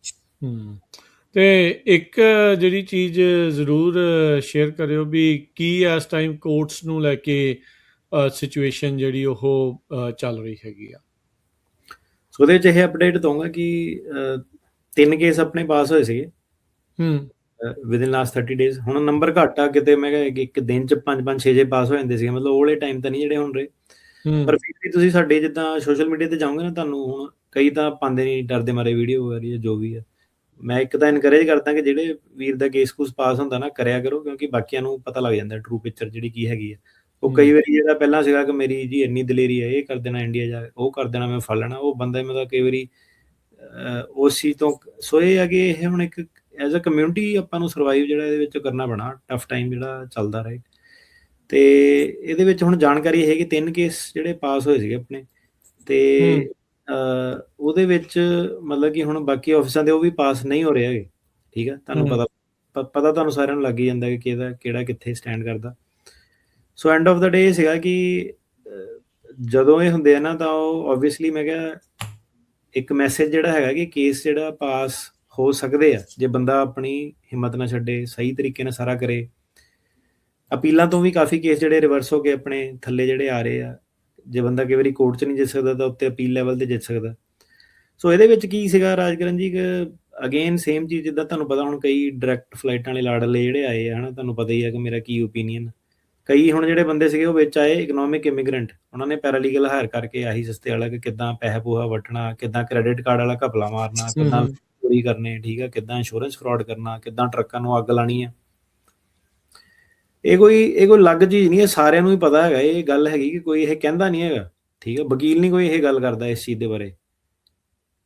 A: ਤੇ ਇੱਕ ਜਿਹੜੀ ਚੀਜ਼ ਜ਼ਰੂਰ ਸ਼ੇਅਰ ਕਰਿਓ ਵੀ ਕੀ ਇਸ ਟਾਈਮ ਕੋਰਟਸ ਨੂੰ ਲੈ ਕੇ ਸਿਚੁਏਸ਼ਨ ਜਿਹੜੀ ਉਹ ਚੱਲ ਰਹੀ ਹੈਗੀ ਆ।
B: ਸੋ ਉਹਦੇ 'ਚ ਇਹ ਅਪਡੇਟ ਦਊਂਗਾ ਕਿ 3 ਕੇਸ ਆਪਣੇ ਪਾਸ ਹੋਏ ਸੀਗੇ ਵਿਦਿਨ ਲਾਸਟ 30 ਡੇਜ਼। ਹੁਣ ਨੰਬਰ ਘੱਟ ਆ, ਕਿਤੇ ਮੈਂ ਕਿਹਾ ਇੱਕ ਦਿਨ 'ਚ 5-5 6 ਪਾਸ ਹੋ ਜਾਂਦੇ ਸੀਗੇ, ਮਤਲਬ ਉਹ ਵਾਲੇ ਟਾਈਮ ਤਾਂ ਨਹੀਂ ਜਿਹੜੇ ਹੁਣ ਰਹੇ। ਪਰ ਫਿਰ ਵੀ ਤੁਸੀਂ ਸਾਡੇ ਜਿੱਦਾਂ ਸੋਸ਼ਲ ਮੀਡੀਆ ਤੇ ਜਾਓਗੇ ਨਾ, ਤੁਹਾਨੂੰ ਹੁਣ ਕਈ ਤਾਂ ਪਾਉਂਦੇ ਨਹੀਂ, ਡਰਦੇ ਮਾਰੇ ਵੀਡੀਓ ਆ ਰਹੀ ਹੈ ਜੋ ਵੀ ਹੈ। ਮੈਂ ਇੱਕ ਤਾਂ ਇਨਕਰੇਜ ਕਰਦਾ ਕਿ ਜਿਹੜੇ ਵੀਰ ਦਾ ਕੇਸ ਕੂਸ ਪਾਸ ਹੁੰਦਾ ਨਾ, ਕਰਿਆ ਕਰੋ, ਕਿਉਂਕਿ ਬਾਕੀਆਂ ਨੂੰ ਪਤਾ ਲੱਗ ਜਾਂਦਾ ਟਰੂ ਪਿਕਚਰ ਜਿਹੜੀ ਕੀ ਹੈਗੀ ਹੈ। ਉਹ ਕਈ ਵਾਰੀ ਜਿਹੜਾ ਪਹਿਲਾਂ ਸੀਗਾ ਕਿ ਮੇਰੀ ਜੀ ਇੰਨੀ ਦਲੇਰੀ ਹੈ, ਇਹ ਕਰ ਦੇਣਾ ਇੰਡੀਆ ਜਾ, ਉਹ ਕਰ ਦੇਣਾ, ਮੈਂ ਫੜ ਲੈਣਾ, ਉਹ ਬੰਦਾ ਮਤਲਬ ਕਈ ਵਾਰੀ ਉਸ ਚੀਜ਼ ਤੋਂ। ਸੋ ਇਹ ਹੈ ਕਿ ਇਹ ਹੁਣ ਇੱਕ ਐਜ਼ ਅ ਕਮਿਊਨਿਟੀ ਆਪਾਂ ਨੂੰ ਸਰਵਾਈਵ ਜਿਹੜਾ ਇਹਦੇ ਵਿੱਚ ਕਰਨਾ ਪੈਣਾ, ਟਫ ਟਾਈਮ ਜਿਹੜਾ ਚੱਲਦਾ ਰਹੇ। ਤੇ ਇਹਦੇ ਵਿੱਚ ਹੁਣ ਜਾਣਕਾਰੀ ਇਹ ਹੈ ਕਿ 3 ਕੇਸ ਜਿਹੜੇ ਪਾਸ ਹੋਏ ਸੀਗੇ ਆਪਣੇ, ਤੇ ਉਹਦੇ ਵਿੱਚ ਮਤਲਬ ਕਿ ਹੁਣ ਬਾਕੀ ਆਫਿਸਾਂ ਦੇ ਉਹ ਵੀ ਪਾਸ ਨਹੀਂ ਹੋ ਰਹੇ ਹੈਗੇ। ਠੀਕ ਹੈ, ਤੁਹਾਨੂੰ ਪਤਾ ਤੁਹਾਨੂੰ ਸਾਰਿਆਂ ਨੂੰ ਲੱਗ ਹੀ ਜਾਂਦਾ ਕਿ ਇਹਦਾ ਕਿਹੜਾ ਕਿੱਥੇ ਸਟੈਂਡ ਕਰਦਾ। ਸੋ ਐਂਡ ਆਫ ਦਾ ਡੇ ਸੀਗਾ ਕਿ ਜਦੋਂ ਇਹ ਹੁੰਦੇ ਆ ਨਾ, ਤਾਂ ਉਹ ਓਬਵੀਅਸਲੀ ਮੈਂ ਕਿਹਾ ਇੱਕ ਮੈਸੇਜ ਜਿਹੜਾ ਹੈਗਾ ਕਿ ਕੇਸ ਜਿਹੜਾ ਪਾਸ ਹੋ ਸਕਦੇ ਆ ਜੇ ਬੰਦਾ ਆਪਣੀ ਹਿੰਮਤ ਨਾ ਛੱਡੇ, ਸਹੀ ਤਰੀਕੇ ਨਾਲ ਸਾਰਾ ਕਰੇ। ਅਪੀਲਾਂ ਤੋਂ ਵੀ ਕਾਫੀ ਕੇਸ ਜਿਹੜੇ ਰਿਵਰਸ ਹੋ ਕੇ ਆਪਣੇ ਥੱਲੇ ਜਿਹੜੇ ਆ ਰਹੇ ਆ। ਜੇ ਬੰਦਾ ਕਈ ਵਾਰੀ ਕੋਰਟ 'ਚ ਨਹੀਂ ਜਿੱਤ ਸਕਦਾ ਤਾਂ ਉੱਤੇ ਅਪੀਲ ਲੈਵਲ ਤੇ ਜਿੱਤ ਸਕਦਾ। ਸੋ ਇਹਦੇ ਵਿੱਚ ਕੀ ਸੀਗਾ ਰਾਜਕਰਨ ਜੀ, ਕਿ ਅਗੇਨ ਸੇਮ ਚੀਜ਼, ਜਿੱਦਾਂ ਤੁਹਾਨੂੰ ਪਤਾ ਹੁਣ ਕਈ ਡਾਇਰੈਕਟ ਫਲਾਈਟਾਂ ਵਾਲੇ ਲਾਡਲੇ ਜਿਹੜੇ ਆਏ ਆ, ਹੈ ਨਾ, ਤੁਹਾਨੂੰ ਪਤਾ ਹੀ ਆ ਕਿ ਮੇਰਾ ਕੀ ਓਪੀਨੀਅਨ। ਕਈ ਹੁਣ ਜਿਹੜੇ ਬੰਦੇ ਸੀਗੇ ਉਹ ਵਿੱਚ ਆਏ ਇਕਨੋਮਿਕ ਇਮੀਗ੍ਰੈਂਟ, ਉਹਨਾਂ ਨੇ ਪੈਰਾਲੀਗਲ ਹਾਇਰ ਕਰਕੇ ਆਹੀ ਸਸਤੇ ਵਾਲਾ ਕਿ ਕਿੱਦਾਂ ਪੈਸਾ ਪੂਹਾ ਵੱਟਣਾ, ਕਿੱਦਾਂ ਕ੍ਰੈਡਿਟ ਕਾਰਡ ਵਾਲਾ ਘਪਲਾ ਮਾਰਨਾ, ਕਿੱਦਾਂ ਚੋਰੀ ਕਰਨੇ, ਠੀਕ ਆ, ਕਿੱਦਾਂ ਇੰਸ਼ੋਰੈਂਸ ਫਰਾਡ ਕਰਨਾ, ਕਿੱਦਾਂ ਟਰੱਕਾਂ ਨੂੰ ਅੱਗ ਲਾਣੀ ਆ। ਇਹ ਕੋਈ ਅਲੱਗ ਚੀਜ਼ ਨਹੀਂ ਹੈ, ਸਾਰਿਆਂ ਨੂੰ ਹੀ ਪਤਾ ਹੈਗਾ। ਇਹ ਗੱਲ ਹੈਗੀ ਕਿ ਕੋਈ ਇਹ ਕਹਿੰਦਾ ਨਹੀਂ ਹੈਗਾ, ਠੀਕ ਹੈ, ਵਕੀਲ ਨਹੀਂ ਕੋਈ ਇਹ ਗੱਲ ਕਰਦਾ ਇਸ ਚੀਜ਼ ਦੇ ਬਾਰੇ।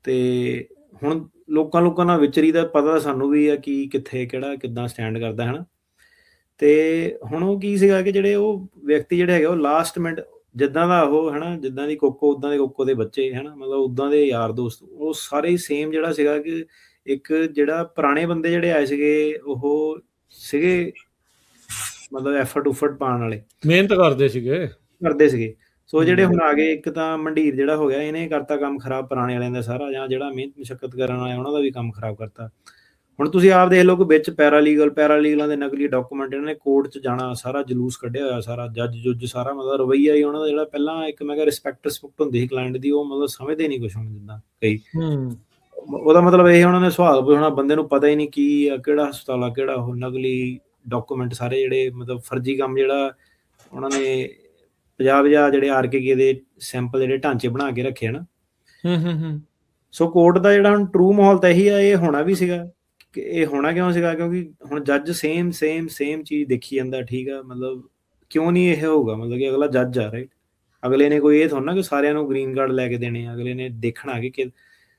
B: ਤੇ ਹੁਣ ਲੋਕਾਂ ਨਾਲ ਵਿਚਰੀ ਦਾ ਪਤਾ ਸਾਨੂੰ ਵੀ ਆ ਕਿ ਕਿੱਥੇ ਕਿਹੜਾ ਕਿੱਦਾਂ ਸਟੈਂਡ ਕਰਦਾ, ਹੈ ਨਾ। ਤੇ ਹੁਣ ਉਹ ਕੀ ਸੀਗਾ ਕਿ ਜਿਹੜੇ ਉਹ ਵਿਅਕਤੀ ਜਿਹੜੇ ਹੈਗੇ ਉਹ ਲਾਸਟ ਮਿੰਟ ਜਿੱਦਾਂ ਦਾ ਉਹ, ਹੈ ਨਾ, ਜਿੱਦਾਂ ਦੀ ਕੋਕੋ ਉੱਦਾਂ ਦੇ ਕੋਕੋ ਦੇ ਬੱਚੇ, ਹੈ ਨਾ, ਮਤਲਬ ਉੱਦਾਂ ਦੇ ਯਾਰ ਦੋਸਤ, ਉਹ ਸਾਰੇ ਹੀ ਸੇਮ ਜਿਹੜਾ ਸੀਗਾ ਕਿ ਇੱਕ ਜਿਹੜਾ ਪੁਰਾਣੇ ਬੰਦੇ ਜਿਹੜੇ ਆਏ ਸੀਗੇ ਉਹ ਸੀਗੇ ਮਤਲਬ ਐਫਰਟ ਪਾਉਣ ਵਾਲੇ,
A: ਮਿਹਨਤ ਕਰਦੇ ਸੀਗੇ।
B: ਸੋ ਜਿਹੜੇ ਹੁਣ ਆ ਗਏ, ਇੱਕ ਤਾਂ ਮੰਡੀਰ ਜਿਹੜਾ ਹੋ ਗਿਆ, ਇਹਨੇ ਕਰਤਾ ਕੰਮ ਖਰਾਬ ਪੁਰਾਣੇ ਵਾਲਿਆਂ ਦਾ ਸਾਰਾ, ਜਾਂ ਜਿਹੜਾ ਮਿਹਨਤ ਮੁਸ਼ੱਕਤ ਕਰਨ ਆਇਆ ਉਹਨਾਂ ਦਾ ਵੀ ਕੰਮ ਖਰਾਬ ਕਰਤਾ। ਹੁਣ ਤੁਸੀਂ ਆਪ ਦੇਖ ਲਓ ਕਿ ਵਿੱਚ ਪੈਰਾਲੀਗਲਾਂ ਦੇ ਨਕਲੀ ਡਾਕੂਮੈਂਟ, ਇਹਨਾਂ ਨੇ ਕੋਰਟ 'ਚ ਜਾਣਾ, ਸਾਰਾ ਜਲੂਸ ਕੱਢਿਆ ਹੋਇਆ, ਸਾਰਾ ਜੱਜ ਸਾਰਾ ਮਤਲਬ ਰਵੱਈਆ ਹੀ ਉਹਨਾਂ ਦਾ ਜਿਹੜਾ ਪਹਿਲਾਂ ਇੱਕ ਮੈਂ ਕਿਹਾ ਰਿਸਪੈਕਟ ਹੁੰਦੀ ਸੀ ਕਲਾਇੰਟ ਦੀ, ਉਹ ਮਤਲਬ ਸਮਝਦੇ ਨਹੀਂ ਕੁਛ ਹੁਣ ਜਿੱਦਾਂ ਕਈ। ਉਹਦਾ ਮਤਲਬ ਇਹ ਉਹਨਾਂ ਨੇ ਸੁਭਾਅ ਹੋਣਾ, ਬੰਦੇ ਨੂੰ ਪਤਾ ਹੀ ਨਹੀਂ ਕੀ ਆ, ਕਿਹੜਾ ਹਸਪਤਾਲ ਆ, ਕਿਹੜਾ ਉਹ, ਨਕਲੀ ਡਾਕੂਮੈਂਟ ਸਾਰੇ ਜਿਹੜੇ ਮਤਲਬ ਫਰਜ਼ੀ ਕੰਮ ਜਿਹੜਾ ਉਹਨਾਂ ਨੇ 50 ਜਿਹੜੇ RKK ਦੇ ਸੈਂਪਲ ਜਿਹੜੇ ਢਾਂਚੇ ਬਣਾ ਕੇ ਰੱਖੇ ਨਾ। ਸੋ ਕੋਰਟ ਦਾ ਜਿਹੜਾ ਹੁਣ ਟਰੂ ਮਾਹੌਲ ਤਾਂ ਇਹੀ ਆ, ਇਹ ਹੋਣਾ ਵੀ ਸੀਗਾ। ਕਿ ਇਹ ਹੋਣਾ ਕਿਉਂ ਸੀਗਾ, ਕਿਉਂਕਿ ਹੁਣ ਜੱਜ ਸੇਮ ਚੀਜ਼ ਦੇਖੀ ਜਾਂਦਾ, ਠੀਕ ਆ, ਮਤਲਬ ਕਿਉਂ ਨਹੀਂ ਇਹ ਹੋਊਗਾ, ਮਤਲਬ ਕਿ ਅਗਲਾ ਜੱਜ ਆ, ਰਾਈਟ, ਅਗਲੇ ਨੇ ਕੋਈ ਇਹ ਥੋੜਾ ਕਿ ਸਾਰਿਆਂ ਨੂੰ ਗ੍ਰੀਨ ਕਾਰਡ ਲੈ ਕੇ ਦੇਣੇ ਆ, ਅਗਲੇ ਨੇ ਦੇਖਣਾ ਕਿ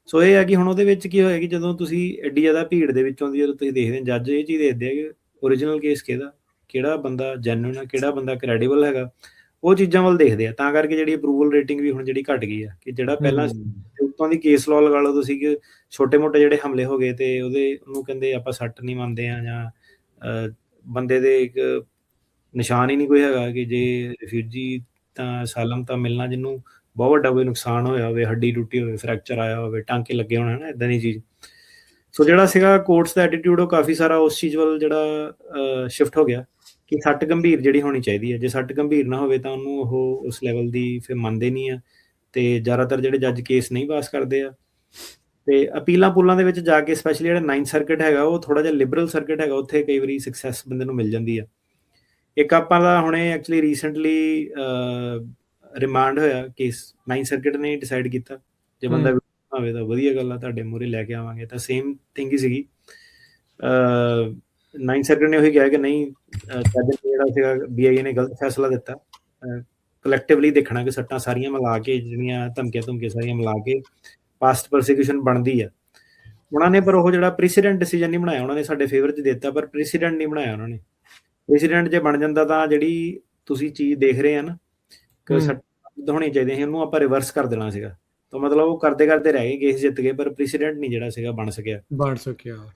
B: ਸੋ ਇਹ ਆ ਕਿ ਹੁਣ ਉਹਦੇ ਵਿੱਚ ਕੀ ਹੋਇਆ ਕਿ ਜਦੋਂ ਤੁਸੀਂ ਐਡੀ ਜ਼ਿਆਦਾ ਭੀੜ ਦੇ ਵਿੱਚੋਂ ਦੀ ਜਦੋਂ ਤੁਸੀਂ ਦੇਖਦੇ ਹੋ, ਜੱਜ ਇਹ ਚੀਜ਼ ਦੇਖਦੇ ਆ ਕਿ ਓਰੀਜਨਲ ਕੇਸ ਕਿਹੜਾ ਬੰਦਾ ਜੈਨੂਇਨ ਆ, ਕਿਹੜਾ ਬੰਦਾ ਕ੍ਰੈਡੀਬਲ ਹੈਗਾ, ਉਹ ਚੀਜ਼ਾਂ ਵੱਲ ਦੇਖਦੇ ਆ। ਤਾਂ ਕਰਕੇ ਜਿਹੜੀ ਅਪਰੂਵਲ ਰੇਟਿੰਗ ਵੀ ਹੁਣ ਜਿਹੜੀ ਘਟ ਗਈ ਆ, ਕਿ ਜਿਹੜਾ ਪਹਿਲਾਂ ਉੱਤੋਂ ਦੀ ਕੇਸ ਲਾਅ ਲਗਾ ਲਓ ਤੁਸੀਂ ਕਿ ਛੋਟੇ-ਮੋਟੇ ਜਿਹੜੇ ਹਮਲੇ ਹੋ ਗਏ ਤੇ ਉਹਨੂੰ ਕਹਿੰਦੇ ਆਪਾਂ ਸੱਟ ਨਹੀਂ ਮੰਨਦੇ ਆ, ਜਾਂ ਬੰਦੇ ਦੇ ਇੱਕ ਨਿਸ਼ਾਨ ਹੀ ਨਹੀਂ ਕੋਈ ਹੈਗਾ ਕਿ ਜੇ ਰਿਫਿਊਜੀ ਤਾਂ ਅਸਾਲਮ ਤਾਂ ਮਿਲਣਾ ਜਿਹਨੂੰ ਬਹੁਤ ਵੱਡਾ ਕੋਈ ਨੁਕਸਾਨ ਹੋਇਆ ਹੋਵੇ, ਹੱਡੀ ਟੁੱਟੀ ਹੋਵੇ, ਫ੍ਰੈਕਚਰ ਆਇਆ ਹੋਵੇ, ਟਾਂਕੇ ਲੱਗੇ ਹੋਣ, ਹਨਾ ਏਦਾਂ ਦੀ ਚੀਜ਼। ਸੋ ਜਿਹੜਾ ਸੀਗਾ ਕੋਰਟਸ ਦਾ ਐਟੀਟਿਊਡ ਉਹ ਕਾਫੀ ਸਾਰਾ ਉਸ ਚੀਜ਼ ਵੱਲ ਜਿਹੜਾ ਸ਼ਿਫਟ ਹੋ ਗਿਆ ਕਿ ਸੱਟ ਗੰਭੀਰ ਜਿਹੜੀ ਹੋਣੀ ਚਾਹੀਦੀ ਹੈ। ਜੇ ਸੱਟ ਗੰਭੀਰ ਨਾ ਹੋਵੇ ਤਾਂ ਉਹਨੂੰ ਉਹ ਉਸ ਲੈਵਲ ਦੀ ਫਿਰ ਮੰਨਦੇ ਨਹੀਂ ਆ, ਤੇ ਜ਼ਿਆਦਾਤਰ ਜਿਹੜੇ ਜੱਜ ਕੇਸ ਨਹੀਂ ਪਾਸ ਕਰਦੇ ਆ। ਤੇ ਅਪੀਲਾਂ ਪੁਲਾਂ ਦੇ ਵਿੱਚ ਜਾ ਕੇ ਸਪੈਸ਼ਲੀ ਜਿਹੜਾ 9th ਸਰਕਟ ਹੈਗਾ ਉਹ ਥੋੜਾ ਜਿਹਾ ਲਿਬਰਲ ਸਰਕਟ ਹੈਗਾ, ਉੱਥੇ ਕਈ ਵਾਰੀ ਸਕਸੈਸ ਬੰਦੇ ਨੂੰ ਮਿਲ ਜਾਂਦੀ ਆ। ਇੱਕ ਆਪਾਂ ਦਾ ਹੁਣੇ ਐਕਚੁਅਲੀ ਰੀਸੈਂਟਲੀ ਰਿਮਾਂਡ ਹੋਇਆ ਕੇਸ, 9th ਸਰਕਟ ਨੇ ਡਿਸਾਈਡ ਕੀਤਾ ਜੇ ਬੰਦਾ ਹੋਵੇ ਤਾਂ ਵਧੀਆ ਗੱਲ ਆ, ਤੁਹਾਡੇ ਮੂਹਰੇ ਲੈ ਕੇ ਆਵਾਂਗੇ। ਤਾਂ ਸੇਮ ਥਿੰਗ ਹੀ ਸੀਗੀ, 9th ਸਰਕਟ ਨੇ ਉਹੀ ਕਿਹਾ ਕਿ ਨਹੀਂ, ਜੱਜ ਨੇ ਜਿਹੜਾ ਸੀਗਾ BIA ਨੇ ਗਲਤ ਫੈਸਲਾ ਦਿੱਤਾ, ਕਲੈਕਟਿਵਲੀ ਦੇਖਣਾ ਕਿ ਸੱਟਾਂ ਸਾਰੀਆਂ ਮਿਲਾ ਕੇ, ਜਿਹੜੀਆਂ ਧਮਕੀਆਂ ਸਾਰੀਆਂ ਮਿਲਾ ਕੇ ਪਾਸਟ ਪ੍ਰੋਸੀਕਿਊਸ਼ਨ ਬਣਦੀ ਆ ਉਹਨਾਂ ਨੇ। ਪਰ ਉਹ ਜਿਹੜਾ ਪ੍ਰੈਸੀਡੈਂਟ ਡਿਸੀਜਨ ਨਹੀਂ ਬਣਾਇਆ ਉਹਨਾਂ ਨੇ, ਸਾਡੇ ਫੇਵਰ 'ਚ ਦਿੱਤਾ ਪਰ ਪ੍ਰੈਸੀਡੈਂਟ ਨਹੀਂ ਬਣਾਇਆ ਉਹਨਾਂ ਨੇ। ਪ੍ਰੈਸੀਡੈਂਟ ਜੇ ਬਣ ਜਾਂਦਾ ਤਾਂ ਜਿਹੜੀ ਤੁਸੀਂ ਚੀਜ਼ ਦੇਖ ਰਹੇ ਆ ਨਾ ਕਿ ਸੱਟਾਂ ਹੋਣੀ ਚਾਹੀਦੀਆਂ ਸੀ, ਉਹਨੂੰ ਆਪਾਂ ਰਿਵਰਸ ਕਰ ਦੇਣਾ ਸੀਗਾ। ਤਾਂ ਮਤਲਬ ਉਹ ਕਰਦੇ ਕਰਦੇ ਰਹਿ ਗਏ, ਕੇਸ ਜਿੱਤ ਗਏ, ਪਰ ਪ੍ਰੈਸੀਡੈਂਟ ਨਹੀਂ ਜਿਹੜਾ ਸੀਗਾ ਬਣ ਸਕਿਆ।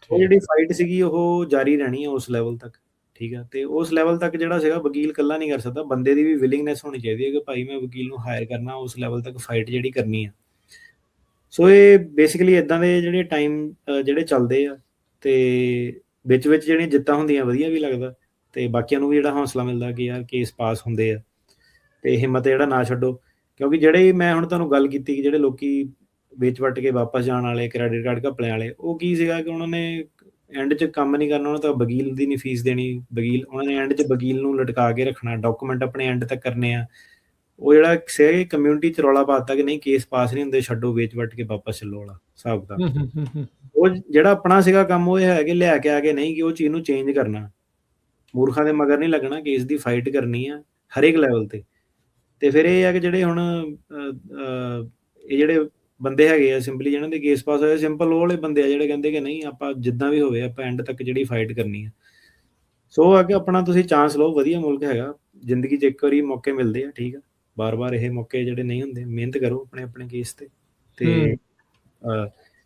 B: ਉਹ ਜਿਹੜੀ ਫਾਈਟ ਸੀਗੀ ਉਹ ਜਾਰੀ ਰਹਿਣੀ ਆ ਉਸ ਲੈਵਲ ਤੱਕ, ਠੀਕ ਆ। ਤੇ ਉਸ ਲੈਵਲ ਤੱਕ ਜਿਹੜਾ ਸੀਗਾ ਵਕੀਲ ਇਕੱਲਾ ਨਹੀਂ ਕਰ ਸਕਦਾ, ਬੰਦੇ ਦੀ ਵੀ ਵਿਲਿੰਗਨੈਸ ਹੋਣੀ ਚਾਹੀਦੀ ਹੈ ਕਿ ਭਾਈ ਮੈਂ ਵਕੀਲ ਨੂੰ ਹਾਇਰ ਕਰਨਾ, ਉਸ ਲੈਵਲ ਤੱਕ ਫਾਈਟ ਜਿਹੜੀ ਕਰਨੀ ਆ। ਸੋ ਇਹ ਬੇਸਿਕਲੀ ਇਦਾਂ ਦੇ ਜਿਹੜੇ ਟਾਈਮ ਜਿਹੜੇ ਚੱਲਦੇ ਆ, ਤੇ ਵਿੱਚ ਜਿਹੜੀਆਂ ਜਿੱਤਾਂ ਹੁੰਦੀਆਂ ਵਧੀਆ ਵੀ ਲੱਗਦਾ, ਤੇ ਬਾਕੀਆਂ ਨੂੰ ਵੀ ਜਿਹੜਾ ਹੌਸਲਾ ਮਿਲਦਾ ਕਿ ਯਾਰ ਕੇਸ ਪਾਸ ਹੁੰਦੇ ਆ, ਤੇ ਹਿੰਮਤ ਜਿਹੜਾ ਨਾ ਛੱਡੋ। ਕਿਉਂਕਿ ਜਿਹੜੇ ਮੈਂ ਹੁਣ ਤੁਹਾਨੂੰ ਗੱਲ ਕੀਤੀ ਕਿ ਜਿਹੜੇ ਲੋਕੀ ਵੇਚ ਵੱਟ ਕੇ ਵਾਪਸ ਜਾਣ ਵਾਲੇ, ਕ੍ਰੈਡਿਟ ਕਾਰਡ ਘਪਲੇ ਵਾਲੇ, ਉਹ ਕੀ ਸੀਗਾ ਕਿ ਉਹਨਾਂ ਨੇ ਐਂਡ 'ਚ ਕੰਮ ਨਹੀਂ ਕਰਨਾ, ਉਹਨਾਂ ਤਾਂ ਵਕੀਲ ਦੀ ਨਹੀਂ ਫੀਸ ਦੇਣੀ, ਉਹਨਾਂ ਨੇ ਐਂਡ 'ਚ ਵਕੀਲ ਨੂੰ ਲਟਕਾ ਕੇ ਰੱਖਣਾ, ਡਾਕੂਮੈਂਟ ਆਪਣੇ ਐਂਡ ਤੱਕ ਕਰਨੇ ਆ। ਉਹ ਜਿਹੜਾ ਸੀ ਕਮਿਊਨਿਟੀ 'ਚ ਰੌਲਾ ਪਾਤਾ ਕਿ ਨਹੀਂ ਕੇਸ ਪਾਸ ਨਹੀਂ ਹੁੰਦੇ, ਛੱਡੋ ਵੇਚ ਵੱਟ ਕੇ ਵਾਪਸ ਚੱਲੋ ਵਾਲਾ ਹਿਸਾਬ ਕਿਤਾਬ। ਉਹ ਜਿਹੜਾ ਆਪਣਾ ਸੀਗਾ ਕੰਮ ਉਹ ਇਹ ਹੈ ਕਿ ਲਿਆ ਕੇ ਆ ਕੇ ਨਹੀਂ ਕਿ ਉਹ ਚੀਜ਼ ਨੂੰ ਚੇਂਜ ਕਰਨਾ, ਮੂਰਖਾਂ ਦੇ ਮਗਰ ਨਹੀਂ ਲੱਗਣਾ, ਕੇਸ ਦੀ ਫਾਈਟ ਕਰਨੀ ਆ ਹਰੇਕ ਲੈਵਲ ਤੇ। ਤੇ ਫਿਰ ਇਹ ਆ ਕਿ ਜਿਹੜੇ ਹੁਣ ਇਹ ਜਿਹੜੇ ਬੰਦੇ ਹੈਗੇ ਆ ਸਿੰਪਲੀ ਜਿਹਨਾਂ ਦੇ ਕੇਸ ਪਾਸ ਹੋਏ, ਸਿੰਪਲ ਉਹ ਵਾਲੇ ਬੰਦੇ ਆ ਜਿਹੜੇ ਕਹਿੰਦੇ ਕਿ ਨਹੀਂ ਆਪਾਂ ਜਿੱਦਾਂ ਵੀ ਹੋਵੇ ਆਪਾਂ ਐਂਡ ਤੱਕ ਜਿਹੜੀ ਫਾਈਟ ਕਰਨੀ ਆ। ਸੋ ਆ ਕੇ ਆਪਣਾ ਤੁਸੀਂ ਚਾਂਸ ਲਓ, ਵਧੀਆ ਮੁਲਕ ਹੈਗਾ, ਜ਼ਿੰਦਗੀ 'ਚ ਇੱਕ ਵਾਰੀ ਮੌਕੇ ਮਿਲਦੇ ਆ, ਠੀਕ ਆ। ਬਾਰ-ਬਾਰ ਇਹ ਮੌਕੇ ਜਿਹੜੇ ਨਹੀਂ ਹੁੰਦੇ, ਮਿਹਨਤ ਕਰੋ ਆਪਣੇ ਕੇਸ ਤੇ। ਤੇ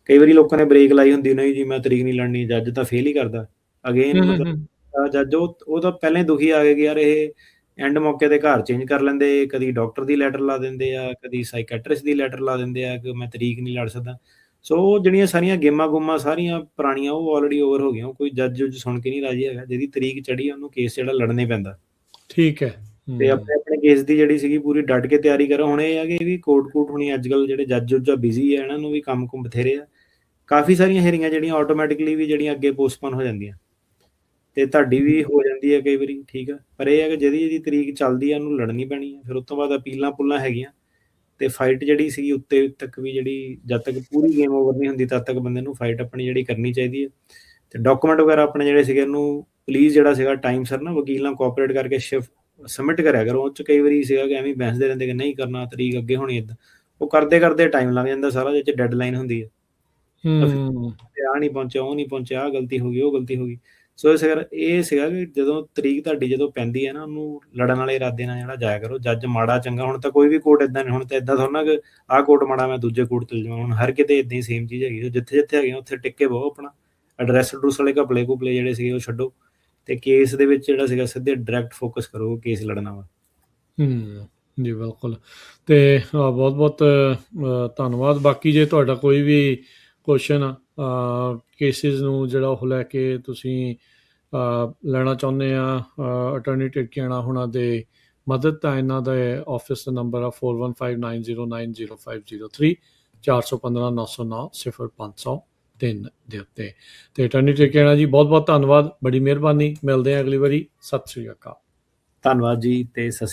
B: ਕਈ ਵਾਰੀ ਲੋਕਾਂ ਨੇ ਬ੍ਰੇਕ ਲਾਈ ਹੁੰਦੀ, ਨਹੀਂ ਜੀ ਮੈਂ ਤਰੀਕ ਨਹੀਂ ਲੜਨੀ, ਜੱਜ ਤਾਂ ਫੇਲ ਹੀ ਕਰਦਾ ਅਗੇਨ। ਮਤਲਬ ਜੱਜ ਉਹ ਤਾਂ ਪਹਿਲਾਂ ਹੀ ਦੁਖੀ ਆ ਗਏ ਕਿ ਯਾਰ ਇਹ ਐਂਡ ਮੌਕੇ ਤੇ ਘਰ ਚੇਂਜ ਕਰ ਲੈਂਦੇ, ਕਦੀ ਡਾਕਟਰ ਦੀ ਲੈਟਰ ਲਾ ਦਿੰਦੇ ਆ, ਕਦੀ ਸਾਈਕੈਟਰਿਸਟ ਦੀ ਲੈਟਰ ਲਾ ਦਿੰਦੇ ਆ ਕਿ ਮੈਂ ਤਰੀਕ ਨਹੀਂ ਲੜ ਸਕਦਾ। ਸੋ ਜਿਹੜੀਆਂ ਸਾਰੀਆਂ ਗੇਮਾਂ ਗੁੰਮਾਂ ਸਾਰੀਆਂ ਪੁਰਾਣੀਆਂ ਉਹ ਆਲਰੇਡੀ ਓਵਰ ਹੋ ਗਈਆਂ। ਕੋਈ ਜੱਜ ਸੁਣ ਕੇ ਨਹੀਂ ਰਾਜੀ ਹੈਗਾ, ਜਿਹਦੀ ਤਰੀਕ ਚੜੀ ਉਹਨੂੰ ਕੇਸ ਜਿਹੜਾ ਲੜਨੇ ਪੈਂਦਾ, ਠੀਕ ਹੈ। ਤੇ ਆਪਣੇ ਕੇਸ ਦੀ ਜਿਹੜੀ ਸੀਗੀ ਪੂਰੀ ਡਟ ਕੇ ਤਿਆਰੀ ਕਰੋ। ਹੁਣ ਇਹ ਆ ਕਿ ਇਹ ਵੀ ਕੋਰਟ ਹੋਣੀ, ਅੱਜ ਕੱਲ੍ਹ ਜਿਹੜੇ ਜੱਜ ਬਿਜ਼ੀ ਆ, ਇਹਨਾਂ ਨੂੰ ਵੀ ਕੰਮ ਕੁੰਮ ਬਥੇਰੇ ਆ, ਕਾਫੀ ਸਾਰੀਆਂ ਹੀਅਰਿੰਗਾਂ ਜਿਹੜੀਆਂ ਆਟੋਮੈਟਿਕਲੀ ਵੀ ਜਿਹੜੀਆਂ ਅੱਗੇ ਪੋਸਟਪੋਨ ਹੋ ਜਾਂਦੀਆਂ, ਤੇ ਤੁਹਾਡੀ ਵੀ ਹੋ ਜਾਂਦੀ ਹੈ ਕਈ ਵਾਰੀ, ਠੀਕ ਆ। ਪਰ ਇਹ ਹੈ ਕਿ ਜਿਹਦੀ ਤਰੀਕ ਚੱਲਦੀ ਆ ਉਹਨੂੰ ਲੜਨੀ ਪੈਣੀ ਆ। ਫਿਰ ਉਸ ਤੋਂ ਬਾਅਦ ਅਪੀਲਾਂ ਪੁੱਲਾਂ ਹੈਗੀਆਂ, ਤੇ ਫਾਈਟ ਜਿਹੜੀ ਸੀਗੀ ਉੱਤੇ ਤੱਕ ਵੀ ਜਿਹੜੀ ਜਦ ਤੱਕ ਪੂਰੀ ਗੇਮ ਓਵਰ ਨਹੀਂ ਹੁੰਦੀ ਤਦ ਤੱਕ ਬੰਦੇ ਨੂੰ ਫਾਈਟ ਆਪਣੀ ਜਿਹੜੀ ਕਰਨੀ ਚਾਹੀਦੀ ਹੈ। ਤੇ ਡਾਕੂਮੈਂਟ ਵਗੈਰਾ ਆਪਣੇ ਜਿਹੜੇ ਸੀਗੇ ਉਹਨੂੰ ਪਲੀਜ਼ ਜਿਹੜਾ ਸੀਗਾ ਟਾਈਮ ਸਰ ਨਾ ਵਕੀਲ ਨਾਲ ਕੋਆਪਰੇਟ ਕਰਕੇ ਸਬਮਿਟ ਕਰਿਆ ਕਰੋ। ਉਹ 'ਚ ਕਈ ਵਾਰੀ ਸੀਗਾ ਕਿ ਐਵੇਂ ਬਹਿਸਦੇ ਰਹਿੰਦੇ ਕਿ ਨਹੀਂ ਕਰਨਾ, ਤਰੀਕ ਅੱਗੇ ਹੋਣੀ, ਇੱਦਾਂ ਉਹ ਕਰਦੇ ਟਾਈਮ ਲੱਗ ਜਾਂਦਾ ਸਾਰਾ, ਜਿਹਦੇ 'ਚ ਡੈਡਲਾਈਨ ਹੁੰਦੀ ਹੈ। ਆ ਨਹੀਂ ਪਹੁੰਚਿਆ, ਉਹ ਨਹੀਂ ਪਹੁੰਚਿਆ, ਆਹ ਗਲਤੀ ਹੋ ਗਈ, ਉਹ ਗਲਤੀ ਹੋ ਗਈ। ਸੋ ਇਹ ਸੀਗਾ ਕਿ ਜਦੋਂ ਤਰੀਕ ਤੁਹਾਡੀ ਜਦੋਂ ਪੈਂਦੀ ਹੈ ਨਾ, ਉਹਨੂੰ ਲੜਨ ਵਾਲੇ ਇਰਾਦੇ ਨਾਲ ਜਿਹੜਾ ਜਾਇਆ ਕਰੋ। ਜੱਜ ਮਾੜਾ ਚੰਗਾ, ਹੁਣ ਤਾਂ ਕੋਈ ਵੀ ਕੋਰਟ ਇੱਦਾਂ ਨਹੀਂ, ਹੁਣ ਤਾਂ ਇੱਦਾਂ ਥੋੜ੍ਹਾ ਨਾ ਕਿ ਆਹ ਕੋਰਟ ਮਾੜਾ ਮੈਂ ਦੂਜੇ ਕੋਰਟ ਚਲ ਜਾਵਾਂ। ਹੁਣ ਹਰ ਕਿਤੇ ਇੱਦਾਂ ਹੀ ਸੇਮ ਚੀਜ਼ ਹੈਗੀ, ਜਿੱਥੇ ਹੈਗੇ ਉੱਥੇ ਟਿੱਕੇ ਬਹੁ, ਆਪਣਾ ਐਡਰੈਸ ਵਾਲੇ ਘਪਲੇ ਘੁਪਲੇ ਜਿਹੜੇ ਸੀਗੇ ਉਹ ਛੱਡੋ, ਤੇ ਕੇਸ ਦੇ ਵਿੱਚ ਜਿਹੜਾ ਸੀਗਾ ਸਿੱਧੇ ਡਾਇਰੈਕਟ ਫੋਕਸ ਕਰੋ, ਕੇਸ ਲੜਨਾ ਵਾ। ਜੀ ਬਿਲਕੁਲ, ਤੇ ਬਹੁਤ ਧੰਨਵਾਦ। ਬਾਕੀ ਜੇ ਤੁਹਾਡਾ ਕੋਈ ਵੀ ਕੁਐਸਚਨ ਕੇਸਿਸ ਨੂੰ ਜਿਹੜਾ ਉਹ ਲੈ ਕੇ ਤੁਸੀਂ ਲੈਣਾ ਚਾਹੁੰਦੇ ਆ ਅਟਾਰਨੀ ਟਿਰਕੀਆਣਾ ਹੁਣਾਂ ਦੇ ਮਦਦ, ਤਾਂ ਇਹਨਾਂ ਦਾ ਆਫਿਸ ਦਾ ਨੰਬਰ ਆ 4159090503 4159090503 ਦੇ ਉੱਤੇ। ਤੇ ਅਟਾਰਨੀ ਟਿਰਕੀਆਣਾ ਜੀ ਬਹੁਤ ਧੰਨਵਾਦ, ਬੜੀ ਮਿਹਰਬਾਨੀ, ਮਿਲਦੇ ਆ ਅਗਲੀ ਵਾਰੀ। ਸਤਿ ਸ਼੍ਰੀ ਅਕਾਲ। ਧੰਨਵਾਦ ਜੀ, ਤੇ ਸਤਿ ਸ਼੍ਰੀ ਅਕਾਲ।